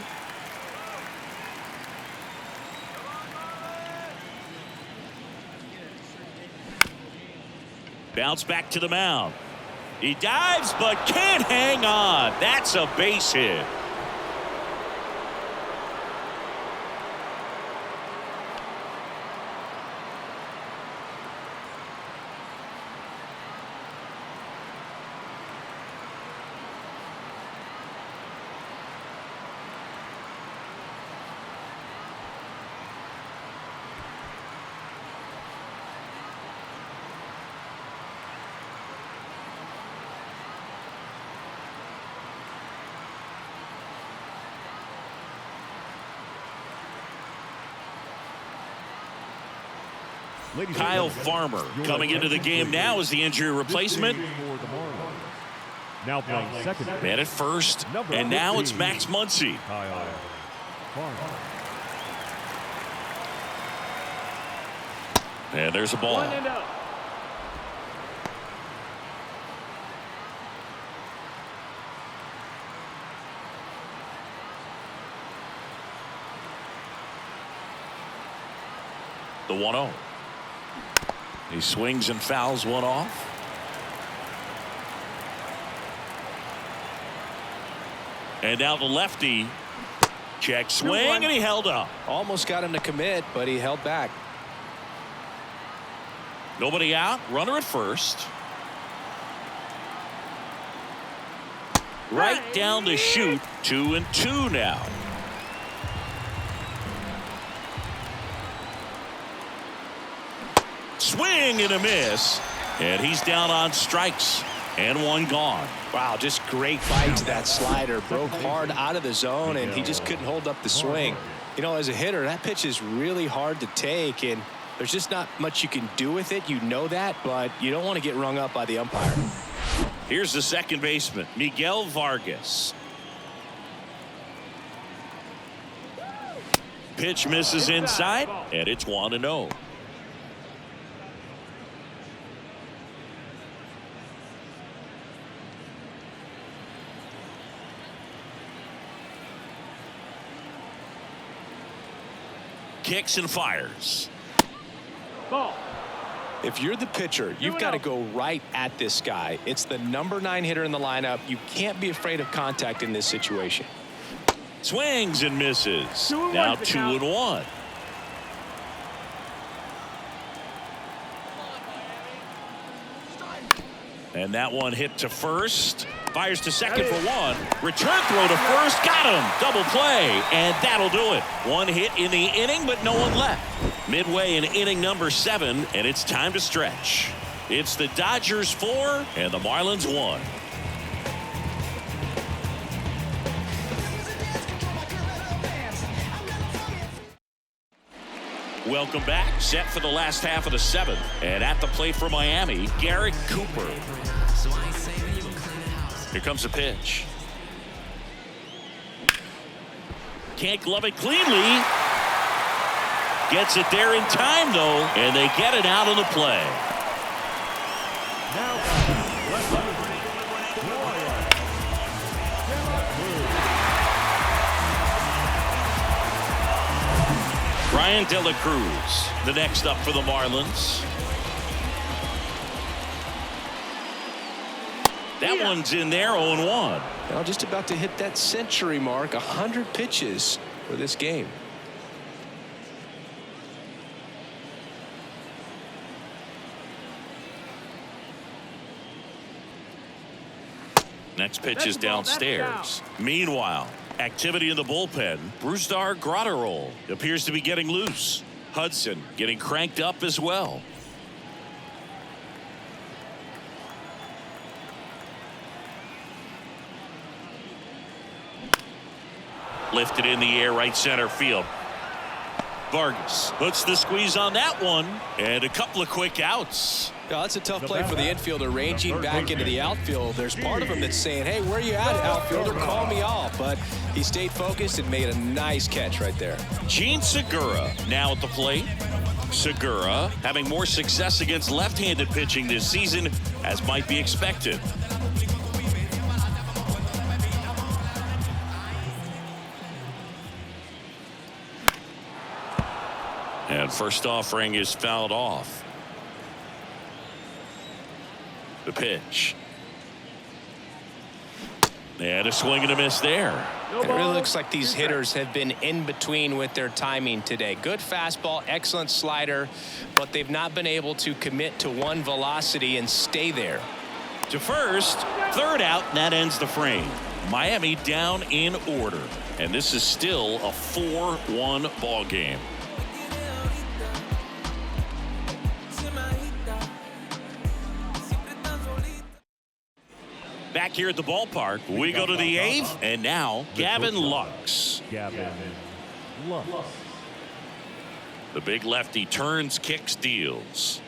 Bounce back to the mound. He dives but can't hang on. That's a base hit. Kyle Farmer coming into the game now as the injury replacement. Now playing second. Man at first, and now it's Max Muncy. Kyle Farmer. And there's a ball. 1-0. The 1-0. He swings and fouls one off. And now the lefty. Check swing, and he held up. Almost got him to commit, but he held back. Nobody out. Runner at first. Right down to shoot. 2-2 now. Swing and a miss. And he's down on strikes. And one gone. Wow, just great bite to that slider. Broke hard out of the zone, and he just couldn't hold up the swing. You know, as a hitter, that pitch is really hard to take, and there's just not much you can do with it. You know that, but you don't want to get rung up by the umpire. Here's the second baseman, Miguel Vargas. Pitch misses inside, and it's 1-0. Kicks and fires. Ball. If you're the pitcher, you've got to go right at this guy. It's the number 9 hitter in the lineup. You can't be afraid of contact in this situation. Swings and misses. Now 2-1. And that one hit to first. Fires to second for one. Return throw to first. Got him. Double play. And that'll do it. One hit in the inning, but no one left. Midway in inning number 7, and it's time to stretch. It's the Dodgers 4 and the Marlins 1. Welcome back. Set for the last half of the 7th. And at the plate for Miami, Garrett Cooper. Here comes the pitch. Can't glove it cleanly. Gets it there in time, though, and they get it out of the play. Now, Brian De La Cruz, the next up for the Marlins. That one's in there, 0-1. Now just about to hit that century mark, 100 pitches for this game. Next pitch is downstairs. Meanwhile, activity in the bullpen. Brusdar Graterol appears to be getting loose. Hudson getting cranked up as well. Lifted in the air, right center field. Vargas puts the squeeze on that one, and a couple of quick outs. Yeah, that's a tough play for the infielder, ranging back into the outfield. There's part of him that's saying, hey, where you at, outfielder? Call me off. But he stayed focused and made a nice catch right there. Gene Segura now at the plate. Segura having more success against left-handed pitching this season, as might be expected. And first offering is fouled off. The pitch. And a swing and a miss there. It really looks like these hitters have been in between with their timing today. Good fastball, excellent slider, but they've not been able to commit to one velocity and stay there. To first, third out, and that ends the frame. Miami down in order, and this is still a 4-1 ball game. Back here at the ballpark, we go to the 8th, and now Gavin Lux. Gavin Lux. The big lefty turns, kicks, deals.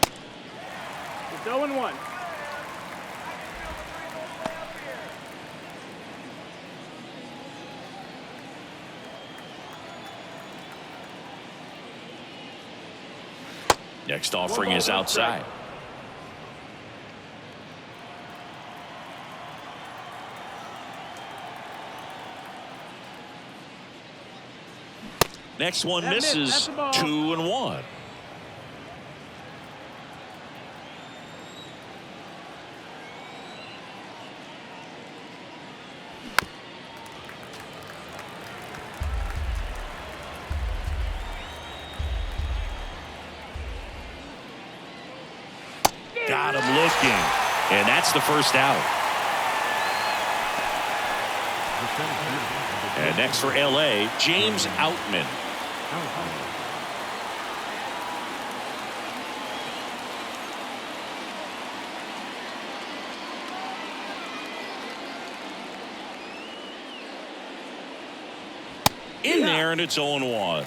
It's 0-1. Next offering is outside. Next one misses, 2-1. Got him looking, and that's the first out. And next for LA, James Outman. In there, and it's 0-1.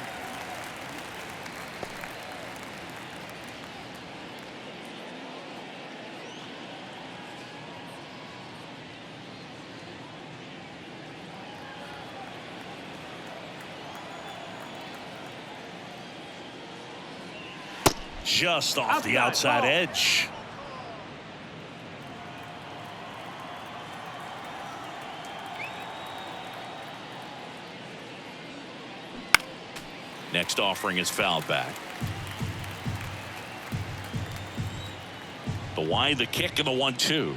Just off the outside edge. Next offering is fouled back. The wide, the kick, and the 1-2.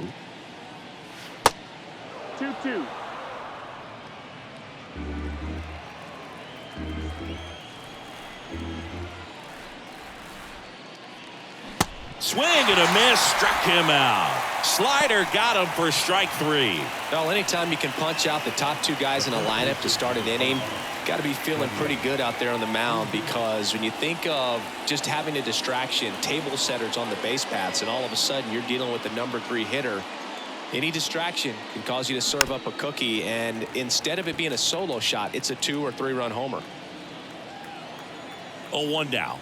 2-2. Swing and a miss, struck him out. Slider got him for strike 3. Well, anytime you can punch out the top two guys in a lineup to start an inning, got to be feeling pretty good out there on the mound, because when you think of just having a distraction, table setters on the base paths, and all of a sudden you're dealing with the number 3 hitter, any distraction can cause you to serve up a cookie, and instead of it being a solo shot, it's a 2- or 3-run homer. 0-1 now.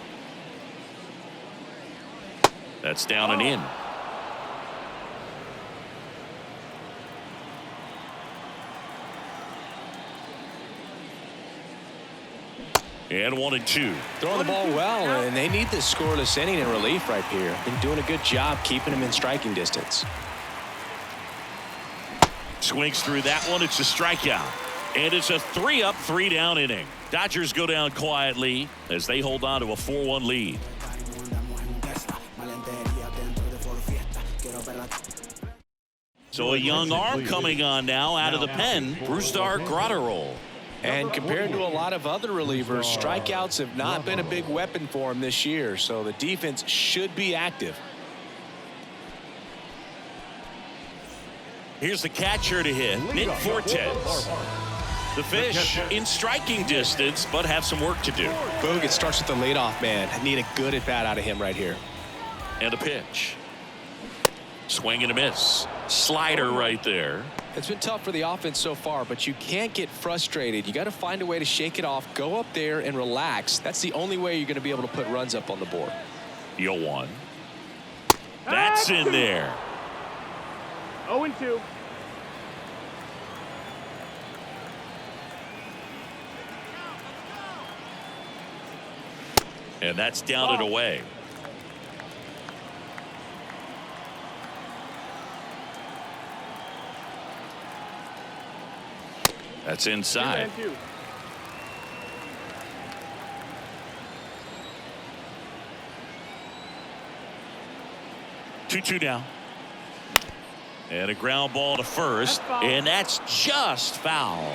That's down and in. And 1-2. Throwing the ball well, and they need this scoreless inning in relief right here. Been doing a good job keeping him in striking distance. Swings through that one. It's a strikeout. And it's a 3-up, 3-down inning. Dodgers go down quietly as they hold on to a 4-1 lead. So a young arm coming on now out of the pen. Brusdar Gratterol. And compared to a lot of other relievers, strikeouts have not been a big weapon for him this year, so the defense should be active. Here's the catcher to hit, Nick Fortes. The fish in striking distance, but have some work to do. Boog, it starts with the leadoff man. I need a good at-bat out of him right here. And a pitch. Swing and a miss. Slider right there. It's been tough for the offense so far, but you can't get frustrated. You got to find a way to shake it off, go up there and relax. That's the only way you're going to be able to put runs up on the board. 0-1. That's in there. 0-2. And that's down and away. That's inside. 2-2 now. And a ground ball to first, and that's just foul.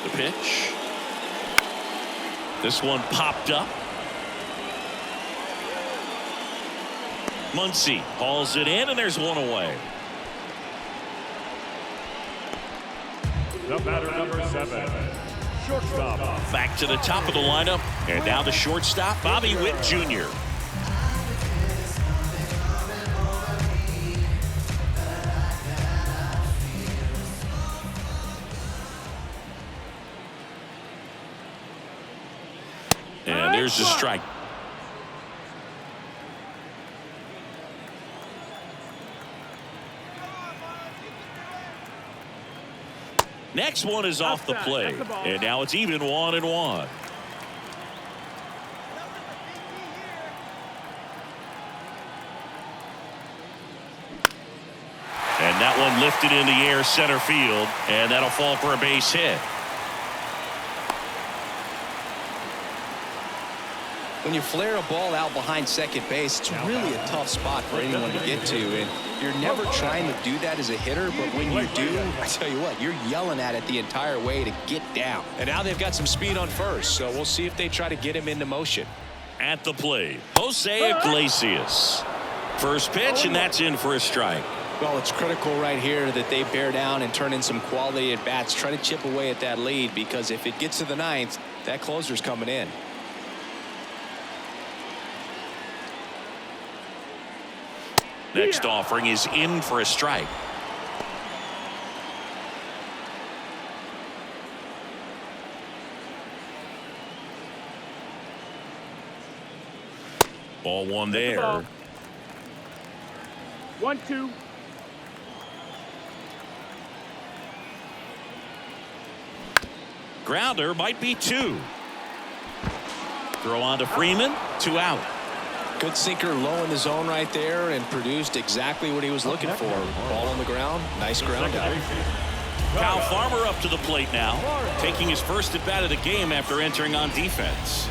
The pitch. This one popped up. Muncy hauls it in, and there's one away. The batter, number 7, shortstop. Back to the top of the lineup, and now the shortstop, Bobby Witt Jr. And there's the strike. Next one is off the plate, and now it's even 1-1. And that one lifted in the air center field, and that'll fall for a base hit. When you flare a ball out behind second base, it's really a tough spot for anyone to get to, and you're never trying to do that as a hitter, but when you do, I tell you what, you're yelling at it the entire way to get down. And now they've got some speed on first, so we'll see if they try to get him into motion. At the plate, Jose Iglesias. First pitch, and that's in for a strike. Well, it's critical right here that they bear down and turn in some quality at bats, try to chip away at that lead, because if it gets to the ninth, that closer's coming in. Next offering is in for a strike. Ball one there. 1-2. Grounder might be 2. Throw on to Freeman. 2 out. Good sinker low in the zone right there and produced exactly what he was looking for. Ball on the ground. Nice ground out. Kyle Farmer up to the plate now, taking his first at bat of the game after entering on defense.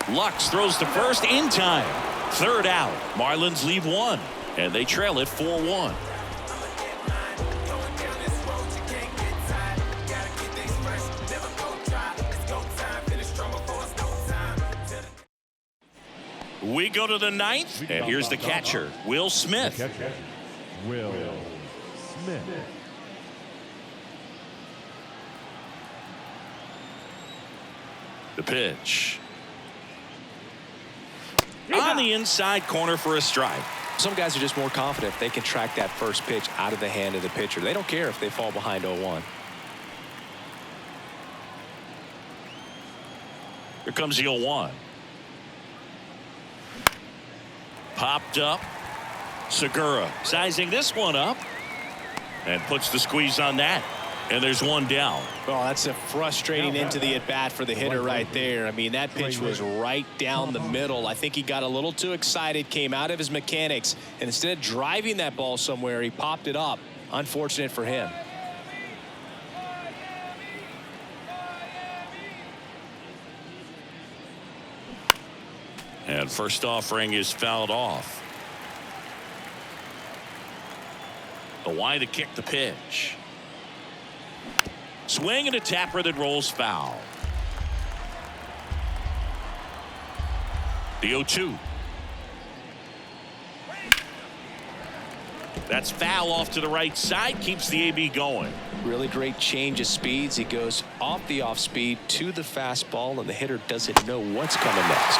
Lux throws to first in time. 3rd out. Marlins leave 1, and they trail it 4-1. We go to the 9th, and here's the catcher, Will Smith. Will Smith. The pitch. On the inside corner for a strike. Some guys are just more confident if they can track that first pitch out of the hand of the pitcher. They don't care if they fall behind 0-1. Here comes the 0-1. Popped up. Segura sizing this one up and puts the squeeze on that. And there's one down. Well, that's a frustrating into the at-bat for the hitter right there. I mean, that pitch was right down the middle. I think he got a little too excited, came out of his mechanics, and instead of driving that ball somewhere, he popped it up. Unfortunate for him. And first offering is fouled off. The wide to kick the pitch. Swing and a tapper that rolls foul. The 0-2. That's foul off to the right side. Keeps the AB going. Really great change of speeds. He goes off the off speed to the fastball, and the hitter doesn't know what's coming next.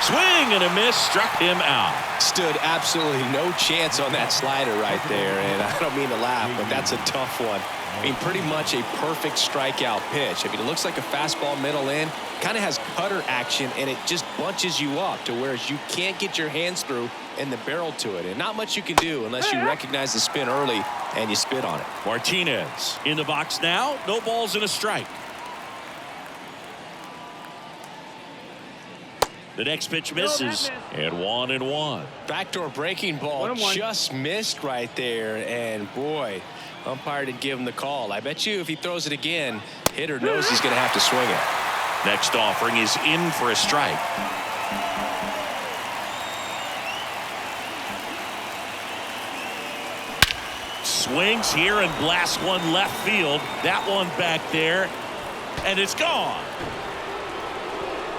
Swing and a miss. Struck him out. Stood absolutely no chance on that slider right there, and I don't mean to laugh, but that's a tough one. I mean, pretty much a perfect strikeout pitch. I mean, it looks like a fastball middle in, kind of has cutter action, and it just bunches you up to where you can't get your hands through and the barrel to it. And not much you can do unless you recognize the spin early and you spit on it. Martinez in the box now. No balls and a strike. The next pitch misses, and 1-1. Backdoor breaking ball 1-1. just missed right there, and boy, umpire didn't give him the call. I bet you if he throws it again, hitter knows he's going to have to swing it. Next offering is in for a strike. Swings here and blasts one left field. That one back there, and it's gone.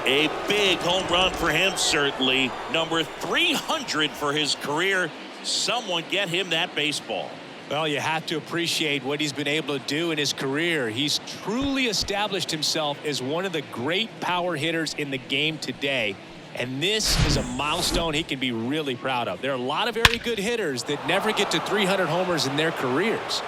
A big home run for him, certainly. Number 300 for his career. Someone get him that baseball. Well, you have to appreciate what he's been able to do in his career. He's truly established himself as one of the great power hitters in the game today. And this is a milestone he can be really proud of. There are a lot of very good hitters that never get to 300 homers in their careers.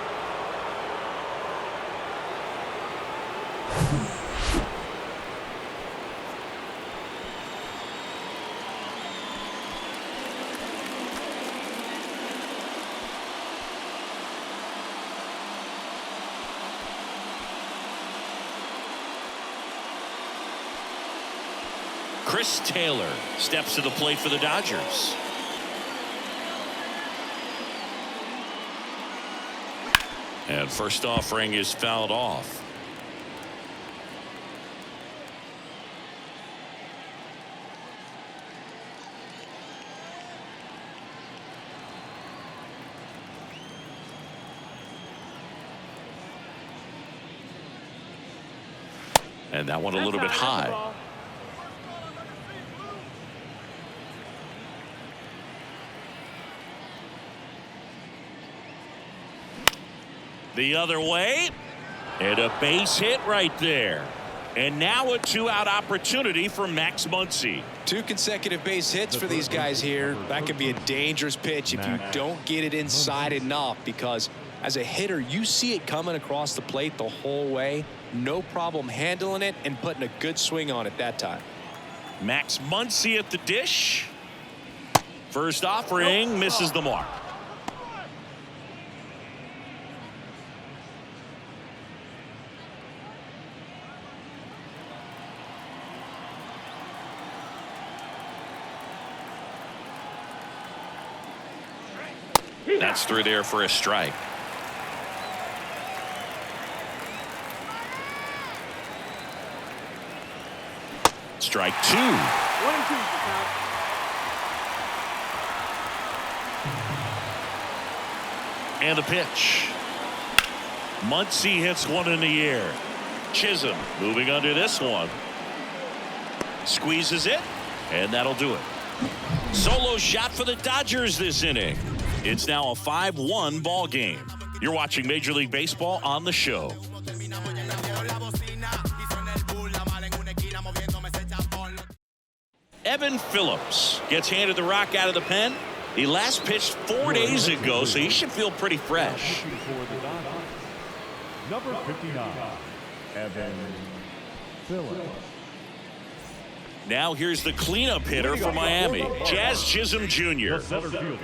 Chris Taylor steps to the plate for the Dodgers. And first offering is fouled off. And that one a little bit high. The other way, and a base hit right there. And now a two-out opportunity for Max Muncy. 2 consecutive base hits for these guys here. That could be a dangerous pitch if you don't get it inside enough, because as a hitter, you see it coming across the plate the whole way. No problem handling it and putting a good swing on it that time. Max Muncy at the dish. First offering misses the mark. That's through there for a strike. Strike 2. 1-2. And a pitch. Muncy hits one in the air. Chisholm moving under this one. Squeezes it, and that'll do it. Solo shot for the Dodgers this inning. It's now a 5-1 ball game. You're watching Major League Baseball on the show. Evan Phillips gets handed the rock out of the pen. He last pitched 4 days ago, so he should feel pretty fresh. For the Dodgers, number 59, Evan Phillips. Now here's the cleanup hitter for Miami, Jazz Chisholm Jr.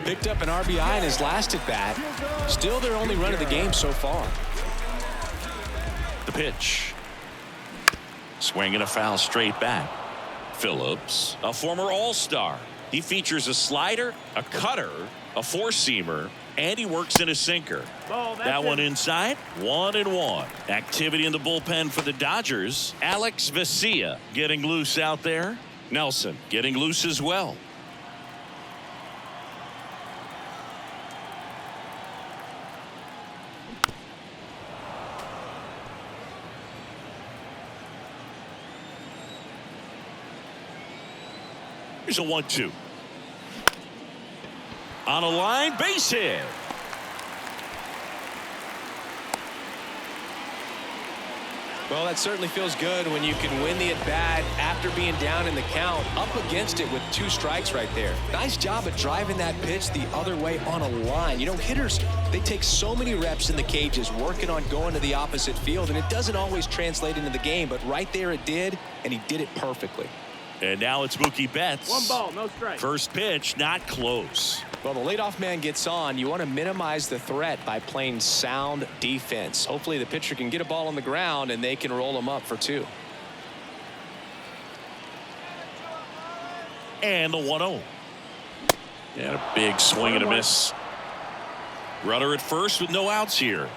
Picked up an RBI in his last at bat. Still their only run of the game so far. The pitch. Swing and a foul straight back. Phillips, a former All-Star. He features a slider, a cutter, a four-seamer, and he works in a sinker. That one inside, 1-1. Activity in the bullpen for the Dodgers. Alex Vesia getting loose out there. Nelson getting loose as well. Here's a 1-2. On a line, base hit. Well, that certainly feels good when you can win the at-bat after being down in the count, up against it with 2 strikes right there. Nice job at driving that pitch the other way on a line. You know, hitters, they take so many reps in the cages working on going to the opposite field, and it doesn't always translate into the game, but right there it did, and he did it perfectly. And now it's Mookie Betts. 1 ball, no strike. First pitch, not close. Well, the leadoff man gets on. You want to minimize the threat by playing sound defense. Hopefully the pitcher can get a ball on the ground and they can roll him up for 2. And the 1-0. And a big swing and a miss. Runner at first with no outs here.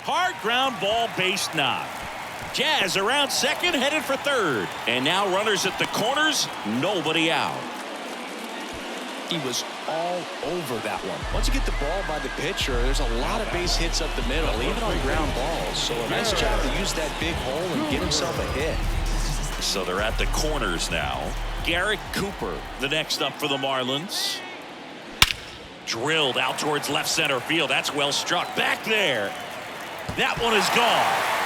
Hard ground ball, base knock. Jazz around second, headed for third. And now runners at the corners, nobody out. He was all over that one. Once you get the ball by the pitcher, there's a lot of base hits up the middle, even on ground balls. So a nice job to use that big hole and get himself a hit. So they're at the corners now. Garrett Cooper, the next up for the Marlins. Drilled out towards left center field. That's well struck. Back there. That one is gone.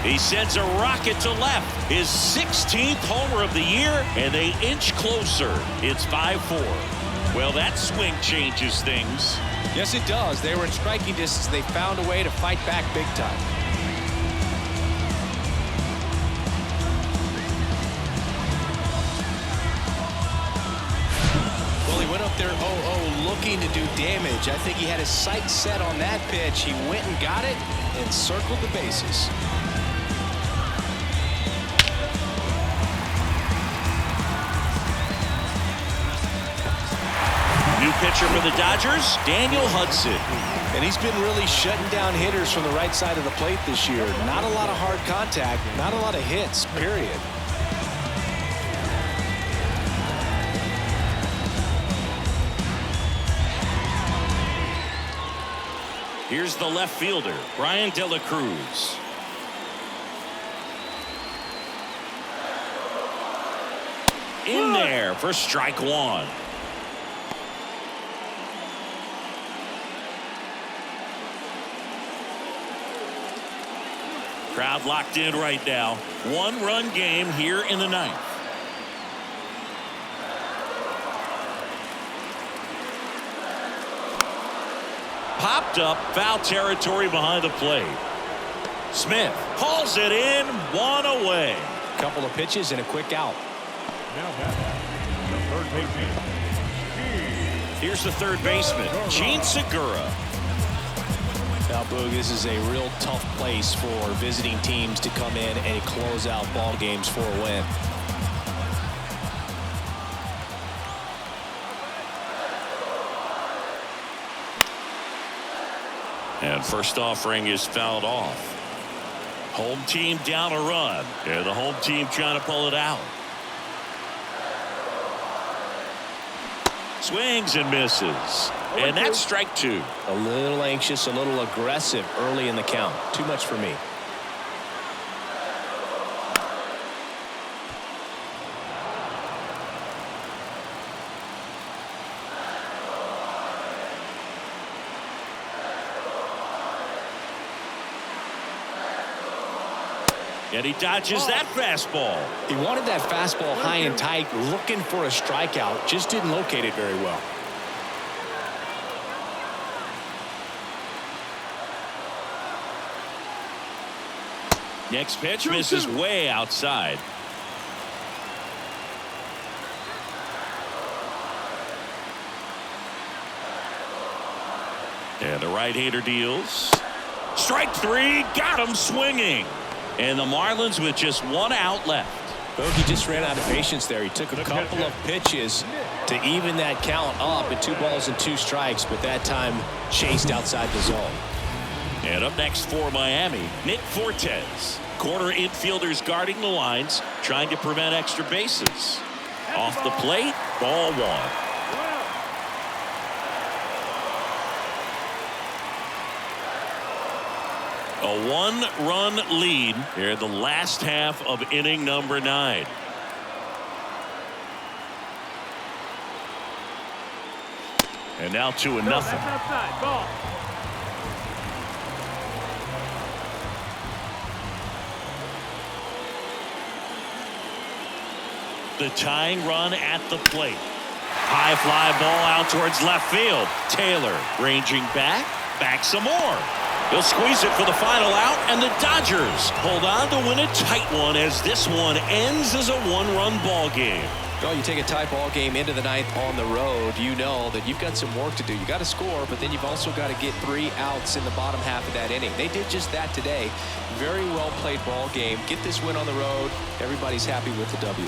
He sends a rocket to left. His 16th homer of the year, and they inch closer. It's 5-4. Well, that swing changes things. Yes, it does. They were in striking distance. They found a way to fight back big time. Well, he went up there 0-0 looking to do damage. I think he had his sights set on that pitch. He went and got it and circled the bases. New pitcher for the Dodgers, Daniel Hudson. And he's been really shutting down hitters from the right side of the plate this year. Not a lot of hard contact, not a lot of hits, period. Here's the left fielder, Brian De La Cruz. In there for strike 1. Crowd locked in right now. 1-run game here in the 9th. Popped up, foul territory behind the plate. Smith hauls it in, 1 away. Couple of pitches and a quick out. Now the third baseman. Here's the third baseman, Gene Segura. Now, Boog, this is a real tough place for visiting teams to come in and close out ball games for a win. And first offering is fouled off. Home team down a run, and the home team trying to pull it out. Swings and misses. And that's strike 2. A little anxious, a little aggressive early in the count. Too much for me. And he dodges that fastball. He wanted that fastball high and tight, looking for a strikeout. Just didn't locate it very well. Next pitch misses way outside. And the right-hander deals. Strike three, got him swinging. And the Marlins with just one out left. Bogey just ran out of patience there. He took a couple of pitches to even that count up at 2 balls and 2 strikes, but that time chased outside the zone. And up next for Miami, Nick Fortes. Corner infielders guarding the lines, trying to prevent extra bases. Off the plate, ball 1. A 1-run lead here in the last half of inning number 9. And now 2-0. That's outside. Ball. The tying run at the plate. High fly ball out towards left field. Taylor ranging back some more. He'll squeeze it for the final out, and the Dodgers hold on to win a tight one as this one ends as a 1-run ball game. Well, you take a tie ball game into the 9th on the road, you know that you've got some work to do. You got to score, but then you've also got to get 3 outs in the bottom half of that inning. They did just that today. Very well played ball game. Get this win on the road. Everybody's happy with the W.